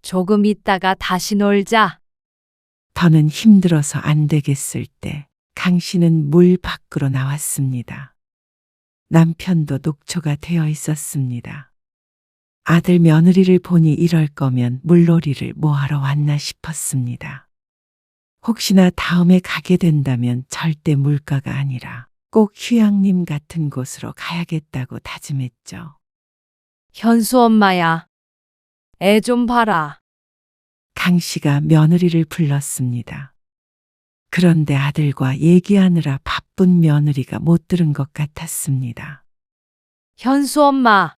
조금 있다가 다시 놀자. 더는 힘들어서 안 되겠을 때 강 씨는 물 밖으로 나왔습니다. 남편도 녹초가 되어 있었습니다. 아들 며느리를 보니 이럴 거면 물놀이를 뭐하러 왔나 싶었습니다. 혹시나 다음에 가게 된다면 절대 물가가 아니라 꼭 휴양림 같은 곳으로 가야겠다고 다짐했죠. 현수 엄마야, 애 좀 봐라. 강 씨가 며느리를 불렀습니다. 그런데 아들과 얘기하느라 바쁜 며느리가 못 들은 것 같았습니다. 현수 엄마,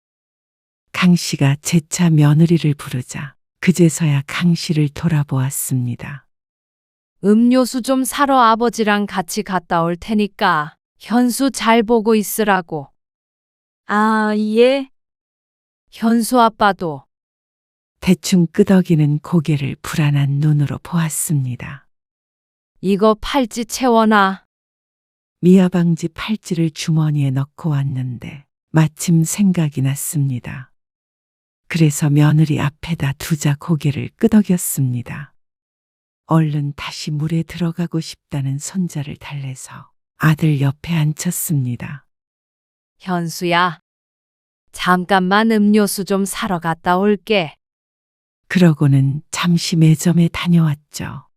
강 씨가 재차 며느리를 부르자 그제서야 강 씨를 돌아보았습니다. 음료수 좀 사러 아버지랑 같이 갔다 올 테니까 현수 잘 보고 있으라고. 아, 예. 현수 아빠도. 대충 끄덕이는 고개를 불안한 눈으로 보았습니다. 이거 팔찌 채워놔. 미아방지 팔찌를 주머니에 넣고 왔는데 마침 생각이 났습니다. 그래서 며느리 앞에다 두자 고개를 끄덕였습니다. 얼른 다시 물에 들어가고 싶다는 손자를 달래서 아들 옆에 앉혔습니다. 현수야, 잠깐만 음료수 좀 사러 갔다 올게. 그러고는 잠시 매점에 다녀왔죠.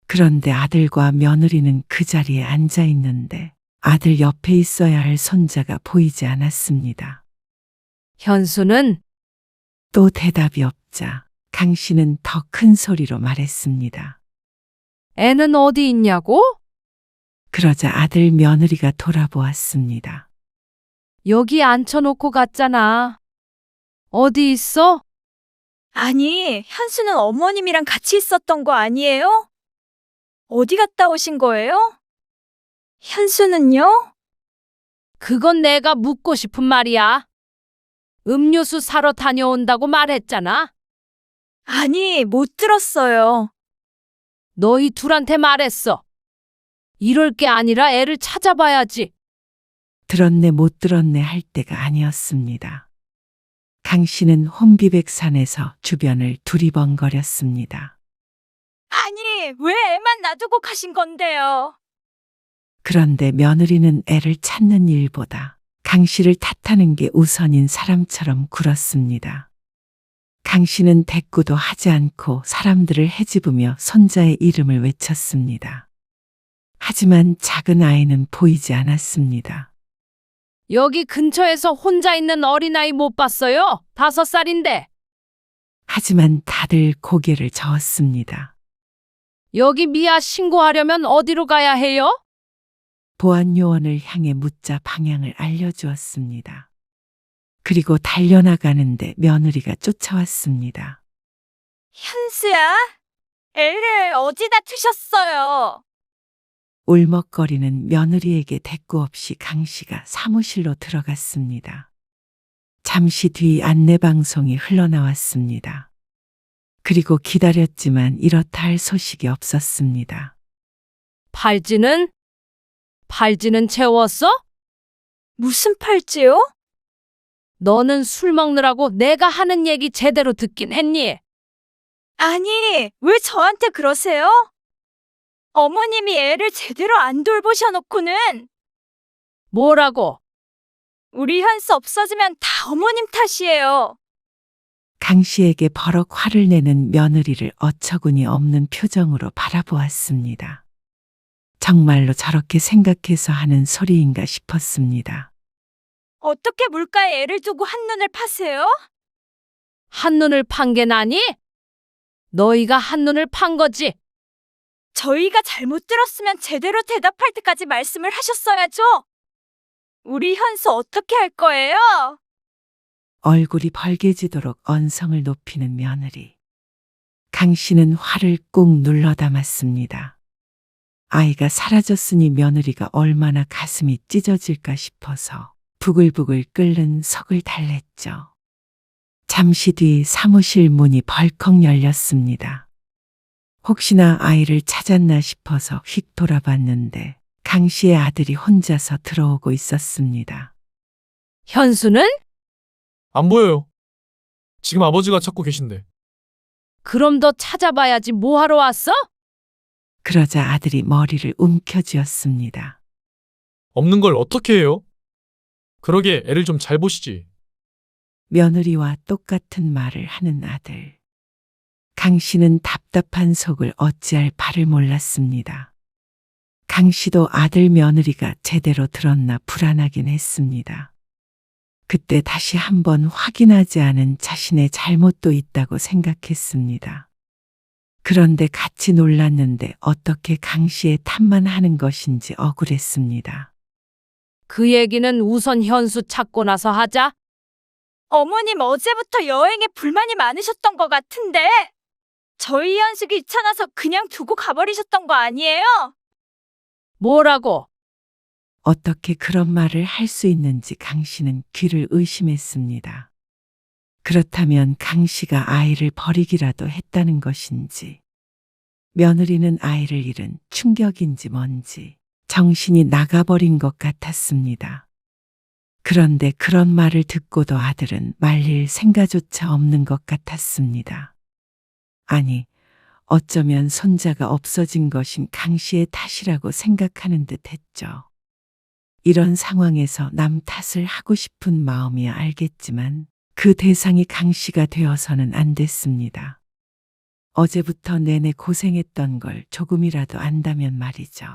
그런데 아들과 며느리는 그 자리에 앉아 있는데 아들 옆에 있어야 할 손자가 보이지 않았습니다. 현수는? 또 대답이 없자 강 씨는 더 큰 소리로 말했습니다. 애는 어디 있냐고? 그러자 아들 며느리가 돌아보았습니다. 여기 앉혀놓고 갔잖아. 어디 있어? 아니, 현수는 어머님이랑 같이 있었던 거 아니에요? 어디 갔다 오신 거예요? 현수는요? 그건 내가 묻고 싶은 말이야. 음료수 사러 다녀온다고 말했잖아. 아니, 못 들었어요. 너희 둘한테 말했어. 이럴 게 아니라 애를 찾아봐야지. 들었네 못 들었네 할 때가 아니었습니다. 강 씨는 혼비백산에서 주변을 두리번거렸습니다. 아니, 왜 애만 놔두고 가신 건데요? 그런데 며느리는 애를 찾는 일보다 강 씨를 탓하는 게 우선인 사람처럼 굴었습니다. 강 씨는 대꾸도 하지 않고 사람들을 헤집으며 손자의 이름을 외쳤습니다. 하지만 작은 아이는 보이지 않았습니다. 여기 근처에서 혼자 있는 어린아이 못 봤어요? 5살인데. 하지만 다들 고개를 저었습니다. 여기 미아 신고하려면 어디로 가야 해요? 보안 요원을 향해 묻자 방향을 알려주었습니다. 그리고 달려나가는데 며느리가 쫓아왔습니다. 현수야, 애를 어디다 두셨어요? 울먹거리는 며느리에게 대꾸 없이 강 씨가 사무실로 들어갔습니다. 잠시 뒤 안내방송이 흘러나왔습니다. 그리고 기다렸지만 이렇다 할 소식이 없었습니다. 팔찌는? 팔찌는 채웠어? 무슨 팔찌요? 너는 술 먹느라고 내가 하는 얘기 제대로 듣긴 했니? 아니, 왜 저한테 그러세요? 어머님이 애를 제대로 안 돌보셔놓고는. 뭐라고? 우리 현수 없어지면 다 어머님 탓이에요. 강 씨에게 버럭 화를 내는 며느리를 어처구니 없는 표정으로 바라보았습니다. 정말로 저렇게 생각해서 하는 소리인가 싶었습니다. 어떻게 물가에 애를 두고 한눈을 파세요? 한눈을 판 게 나니? 너희가 한눈을 판 거지. 저희가 잘못 들었으면 제대로 대답할 때까지 말씀을 하셨어야죠. 우리 현수 어떻게 할 거예요? 얼굴이 벌개지도록 언성을 높이는 며느리. 강 씨는 화를 꾹 눌러 담았습니다. 아이가 사라졌으니 며느리가 얼마나 가슴이 찢어질까 싶어서 부글부글 끓는 속을 달랬죠. 잠시 뒤 사무실 문이 벌컥 열렸습니다. 혹시나 아이를 찾았나 싶어서 휙 돌아봤는데 강 씨의 아들이 혼자서 들어오고 있었습니다. 현수는? 안 보여요. 지금 아버지가 찾고 계신데. 그럼 너 찾아봐야지 뭐하러 왔어? 그러자 아들이 머리를 움켜쥐었습니다. 없는 걸 어떻게 해요? 그러게 애를 좀 잘 보시지. 며느리와 똑같은 말을 하는 아들. 강 씨는 답답한 속을 어찌할 바를 몰랐습니다. 강 씨도 아들 며느리가 제대로 들었나 불안하긴 했습니다. 그때 다시 한번 확인하지 않은 자신의 잘못도 있다고 생각했습니다. 그런데 같이 놀랐는데 어떻게 강 씨의 탓만 하는 것인지 억울했습니다. 그 얘기는 우선 현수 찾고 나서 하자. 어머님 어제부터 여행에 불만이 많으셨던 것 같은데 저희 현수 귀찮아서 그냥 두고 가버리셨던 거 아니에요? 뭐라고? 어떻게 그런 말을 할 수 있는지 강 씨는 귀를 의심했습니다. 그렇다면 강 씨가 아이를 버리기라도 했다는 것인지, 며느리는 아이를 잃은 충격인지 뭔지 정신이 나가버린 것 같았습니다. 그런데 그런 말을 듣고도 아들은 말릴 생각조차 없는 것 같았습니다. 아니, 어쩌면 손자가 없어진 것인 강 씨의 탓이라고 생각하는 듯 했죠. 이런 상황에서 남 탓을 하고 싶은 마음이야 알겠지만 그 대상이 강 씨가 되어서는 안 됐습니다. 어제부터 내내 고생했던 걸 조금이라도 안다면 말이죠.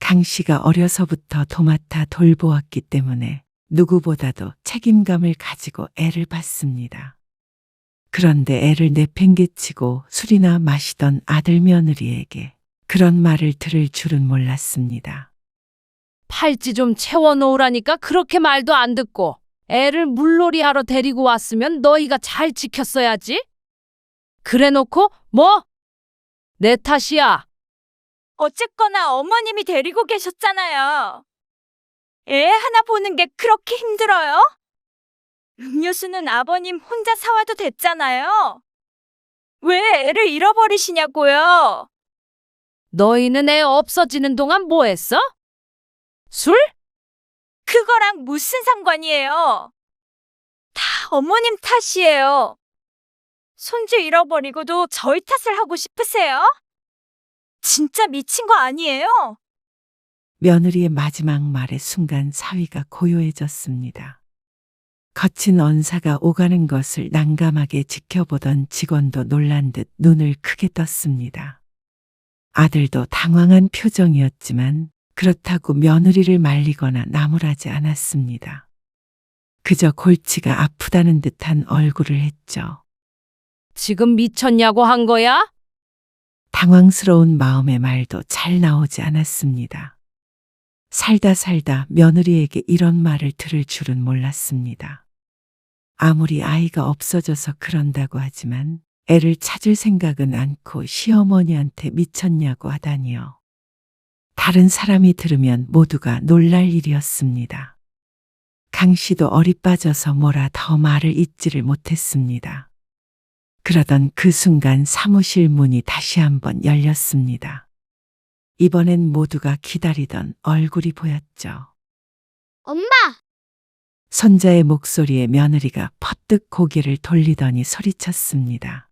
강 씨가 어려서부터 도맡아 돌보았기 때문에 누구보다도 책임감을 가지고 애를 봤습니다. 그런데 애를 내팽개치고 술이나 마시던 아들 며느리에게 그런 말을 들을 줄은 몰랐습니다. 팔찌 좀 채워놓으라니까 그렇게 말도 안 듣고 애를 물놀이하러 데리고 왔으면 너희가 잘 지켰어야지. 그래놓고 뭐? 내 탓이야. 어쨌거나 어머님이 데리고 계셨잖아요. 애 하나 보는 게 그렇게 힘들어요? 음료수는 아버님 혼자 사와도 됐잖아요. 왜 애를 잃어버리시냐고요? 너희는 애 없어지는 동안 뭐 했어? 술? 그거랑 무슨 상관이에요? 다 어머님 탓이에요. 손주 잃어버리고도 저희 탓을 하고 싶으세요? 진짜 미친 거 아니에요? 며느리의 마지막 말의 순간 사위가 고요해졌습니다. 거친 언사가 오가는 것을 난감하게 지켜보던 직원도 놀란 듯 눈을 크게 떴습니다. 아들도 당황한 표정이었지만 그렇다고 며느리를 말리거나 나무라지 않았습니다. 그저 골치가 아프다는 듯한 얼굴을 했죠. 지금 미쳤냐고 한 거야? 당황스러운 마음의 말도 잘 나오지 않았습니다. 살다 며느리에게 이런 말을 들을 줄은 몰랐습니다. 아무리 아이가 없어져서 그런다고 하지만 애를 찾을 생각은 않고 시어머니한테 미쳤냐고 하다니요. 다른 사람이 들으면 모두가 놀랄 일이었습니다. 강 씨도 어리 빠져서 뭐라 더 말을 잇지를 못했습니다. 그러던 그 순간 사무실 문이 다시 한번 열렸습니다. 이번엔 모두가 기다리던 얼굴이 보였죠. 엄마! 손자의 목소리에 며느리가 퍼뜩 고개를 돌리더니 소리쳤습니다.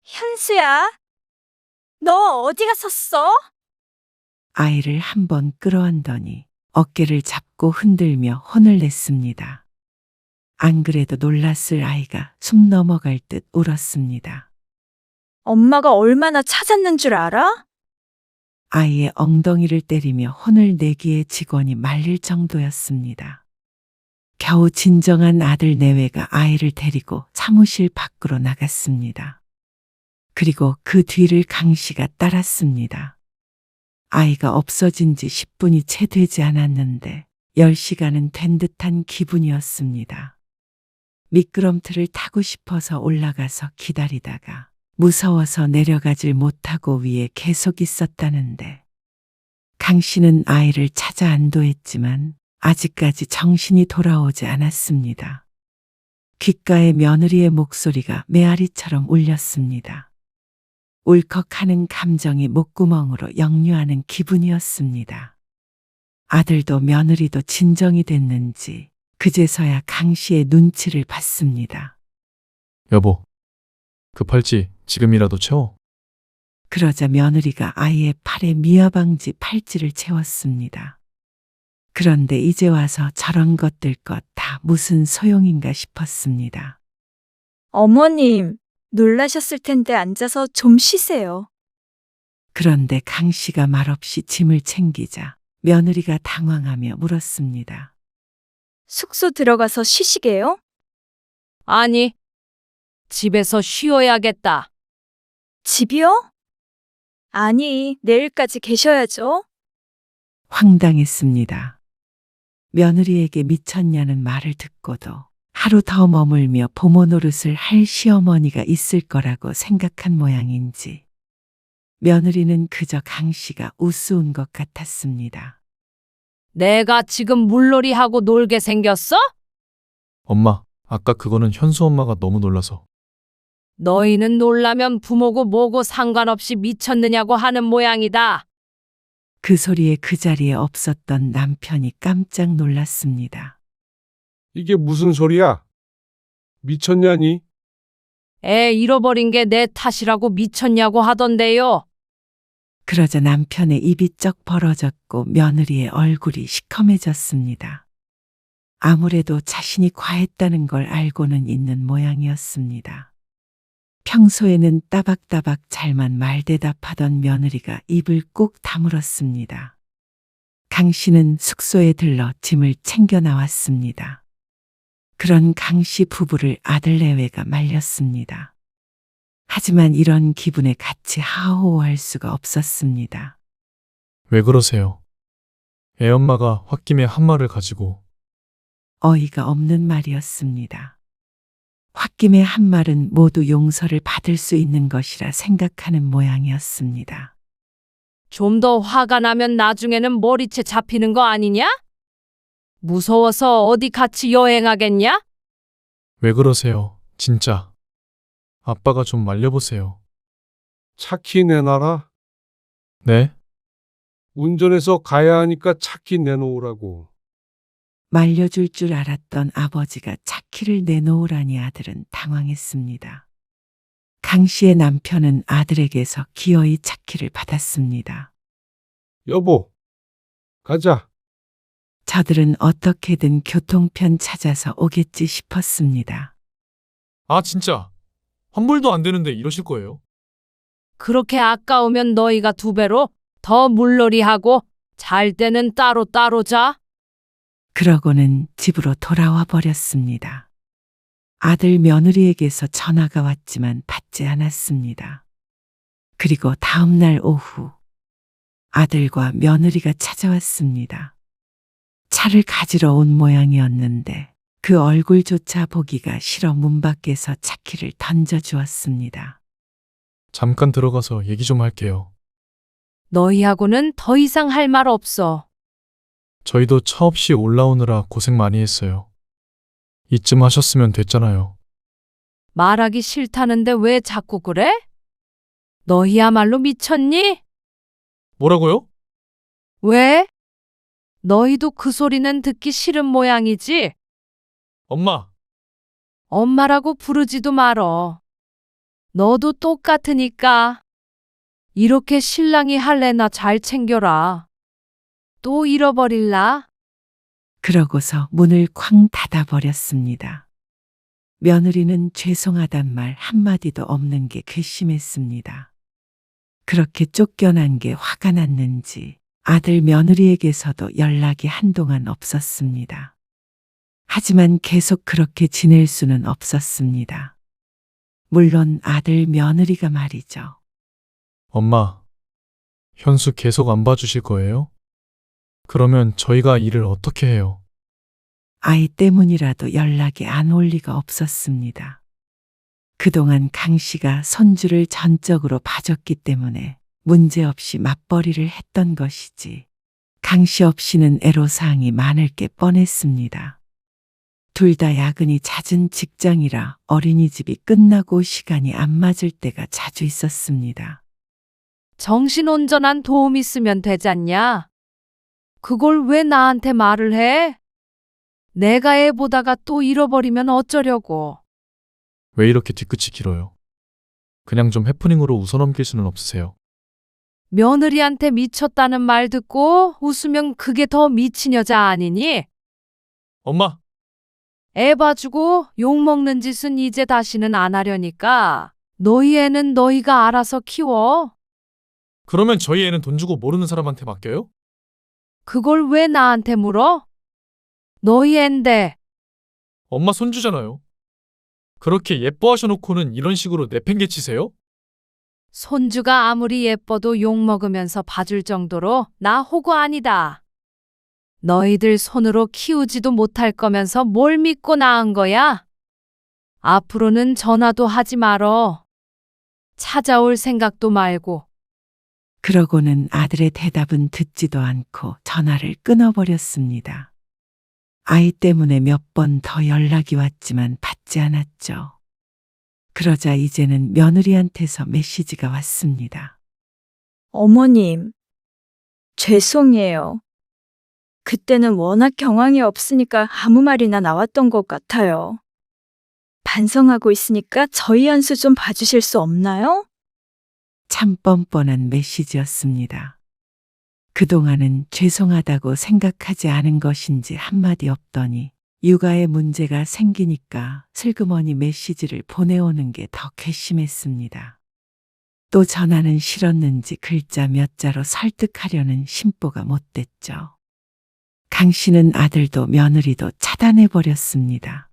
현수야, 너 어디 갔었어? 아이를 한번 끌어안더니 어깨를 잡고 흔들며 혼을 냈습니다. 안 그래도 놀랐을 아이가 숨 넘어갈 듯 울었습니다. 엄마가 얼마나 찾았는 줄 알아? 아이의 엉덩이를 때리며 혼을 내기에 직원이 말릴 정도였습니다. 겨우 진정한 아들 내외가 아이를 데리고 사무실 밖으로 나갔습니다. 그리고 그 뒤를 강 씨가 따랐습니다. 아이가 없어진 지 10분이 채 되지 않았는데 10시간은 된 듯한 기분이었습니다. 미끄럼틀을 타고 싶어서 올라가서 기다리다가 무서워서 내려가질 못하고 위에 계속 있었다는데 강 씨는 아이를 찾아 안도했지만 아직까지 정신이 돌아오지 않았습니다. 귓가에 며느리의 목소리가 메아리처럼 울렸습니다. 울컥하는 감정이 목구멍으로 역류하는 기분이었습니다. 아들도 며느리도 진정이 됐는지 그제서야 강 씨의 눈치를 봤습니다. 여보, 급할지 지금이라도 채워. 그러자 며느리가 아이의 팔에 미야방지 팔찌를 채웠습니다. 그런데 이제 와서 저런 것들 것 다 무슨 소용인가 싶었습니다. 어머님, 놀라셨을 텐데 앉아서 좀 쉬세요. 그런데 강 씨가 말없이 짐을 챙기자 며느리가 당황하며 물었습니다. 숙소 들어가서 쉬시게요? 아니, 집에서 쉬어야겠다. 집이요? 아니, 내일까지 계셔야죠. 황당했습니다. 며느리에게 미쳤냐는 말을 듣고도 하루 더 머물며 부모 노릇을 할 시어머니가 있을 거라고 생각한 모양인지 며느리는 그저 강 씨가 우스운 것 같았습니다. 내가 지금 물놀이하고 놀게 생겼어? 엄마, 아까 그거는 현수 엄마가 너무 놀라서. 너희는 놀라면 부모고 뭐고 상관없이 미쳤느냐고 하는 모양이다. 그 소리에 그 자리에 없었던 남편이 깜짝 놀랐습니다. 이게 무슨 소리야? 미쳤냐니? 애 잃어버린 게 내 탓이라고 미쳤냐고 하던데요. 그러자 남편의 입이 쩍 벌어졌고 며느리의 얼굴이 시커매졌습니다. 아무래도 자신이 과했다는 걸 알고는 있는 모양이었습니다. 평소에는 따박따박 잘만 말대답하던 며느리가 입을 꾹 다물었습니다. 강 씨는 숙소에 들러 짐을 챙겨 나왔습니다. 그런 강 씨 부부를 아들 내외가 말렸습니다. 하지만 이런 기분에 같이 하호할 수가 없었습니다. 왜 그러세요? 애 엄마가 홧김에 한 말을 가지고. 어이가 없는 말이었습니다. 홧김에 한 말은 모두 용서를 받을 수 있는 것이라 생각하는 모양이었습니다. 좀 더 화가 나면 나중에는 머리채 잡히는 거 아니냐? 무서워서 어디 같이 여행하겠냐? 왜 그러세요? 진짜. 아빠가 좀 말려보세요. 차키 내놔라. 네? 운전해서 가야 하니까 차키 내놓으라고. 말려줄 줄 알았던 아버지가 차키를 내놓으라니 아들은 당황했습니다. 강 씨의 남편은 아들에게서 기어이 차키를 받았습니다. 여보, 가자. 저들은 어떻게든 교통편 찾아서 오겠지 싶었습니다. 아, 진짜. 환불도 안 되는데 이러실 거예요? 그렇게 아까우면 너희가 2배로 더 물놀이하고 잘 때는 따로 자. 그러고는 집으로 돌아와 버렸습니다. 아들 며느리에게서 전화가 왔지만 받지 않았습니다. 그리고 다음 날 오후 아들과 며느리가 찾아왔습니다. 차를 가지러 온 모양이었는데 그 얼굴조차 보기가 싫어 문 밖에서 차키를 던져주었습니다. 잠깐 들어가서 얘기 좀 할게요. 너희하고는 더 이상 할 말 없어. 저희도 차 없이 올라오느라 고생 많이 했어요. 이쯤 하셨으면 됐잖아요. 말하기 싫다는데 왜 자꾸 그래? 너희야말로 미쳤니? 뭐라고요? 왜? 너희도 그 소리는 듣기 싫은 모양이지? 엄마, 엄마라고 부르지도 말어. 너도 똑같으니까. 이렇게 신랑이 할래나 잘 챙겨라. 또 잃어버릴라? 그러고서 문을 쾅 닫아버렸습니다. 며느리는 죄송하단 말 한마디도 없는 게 괘씸했습니다. 그렇게 쫓겨난 게 화가 났는지 아들 며느리에게서도 연락이 한동안 없었습니다. 하지만 계속 그렇게 지낼 수는 없었습니다. 물론 아들 며느리가 말이죠. 엄마, 현수 계속 안 봐주실 거예요? 그러면 저희가 일을 어떻게 해요? 아이 때문이라도 연락이 안 올 리가 없었습니다. 그동안 강 씨가 손주를 전적으로 봐줬기 때문에 문제없이 맞벌이를 했던 것이지 강 씨 없이는 애로사항이 많을 게 뻔했습니다. 둘 다 야근이 잦은 직장이라 어린이집이 끝나고 시간이 안 맞을 때가 자주 있었습니다. 정신온전한 도움 있으면 되잖냐? 그걸 왜 나한테 말을 해? 내가 애 보다가 또 잃어버리면 어쩌려고. 왜 이렇게 뒤끝이 길어요? 그냥 좀 해프닝으로 웃어넘길 수는 없으세요? 며느리한테 미쳤다는 말 듣고 웃으면 그게 더 미친 여자 아니니? 엄마! 애 봐주고 욕먹는 짓은 이제 다시는 안 하려니까 너희 애는 너희가 알아서 키워. 그러면 저희 애는 돈 주고 모르는 사람한테 맡겨요? 그걸 왜 나한테 물어? 너희 앤데. 엄마 손주잖아요. 그렇게 예뻐하셔놓고는 이런 식으로 내팽개치세요? 손주가 아무리 예뻐도 욕먹으면서 봐줄 정도로 나 호구 아니다. 너희들 손으로 키우지도 못할 거면서 뭘 믿고 낳은 거야? 앞으로는 전화도 하지 말어. 찾아올 생각도 말고. 그러고는 아들의 대답은 듣지도 않고 전화를 끊어버렸습니다. 아이 때문에 몇 번 더 연락이 왔지만 받지 않았죠. 그러자 이제는 며느리한테서 메시지가 왔습니다. 어머님, 죄송해요. 그때는 워낙 경황이 없으니까 아무 말이나 나왔던 것 같아요. 반성하고 있으니까 저희 한수 좀 봐주실 수 없나요? 참 뻔뻔한 메시지였습니다. 그동안은 죄송하다고 생각하지 않은 것인지 한마디 없더니 육아에 문제가 생기니까 슬그머니 메시지를 보내오는 게 더 괘씸했습니다. 또 전화는 싫었는지 글자 몇 자로 설득하려는 심보가 못됐죠. 강 씨는 아들도 며느리도 차단해버렸습니다.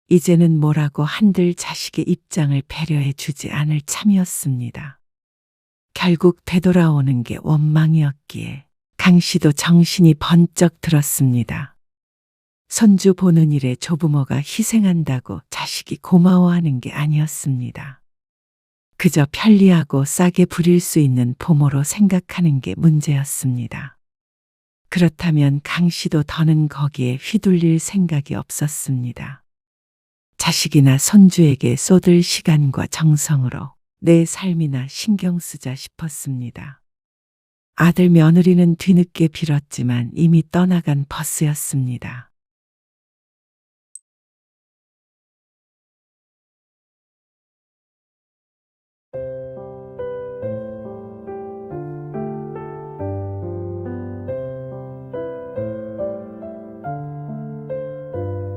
이제는 뭐라고 한들 자식의 입장을 배려해 주지 않을 참이었습니다. 결국 되돌아오는 게 원망이었기에 강 씨도 정신이 번쩍 들었습니다. 손주 보는 일에 조부모가 희생한다고 자식이 고마워하는 게 아니었습니다. 그저 편리하고 싸게 부릴 수 있는 부모로 생각하는 게 문제였습니다. 그렇다면 강 씨도 더는 거기에 휘둘릴 생각이 없었습니다. 자식이나 손주에게 쏟을 시간과 정성으로 내 삶이나 신경 쓰자 싶었습니다. 아들 며느리는 뒤늦게 빌었지만 이미 떠나간 버스였습니다.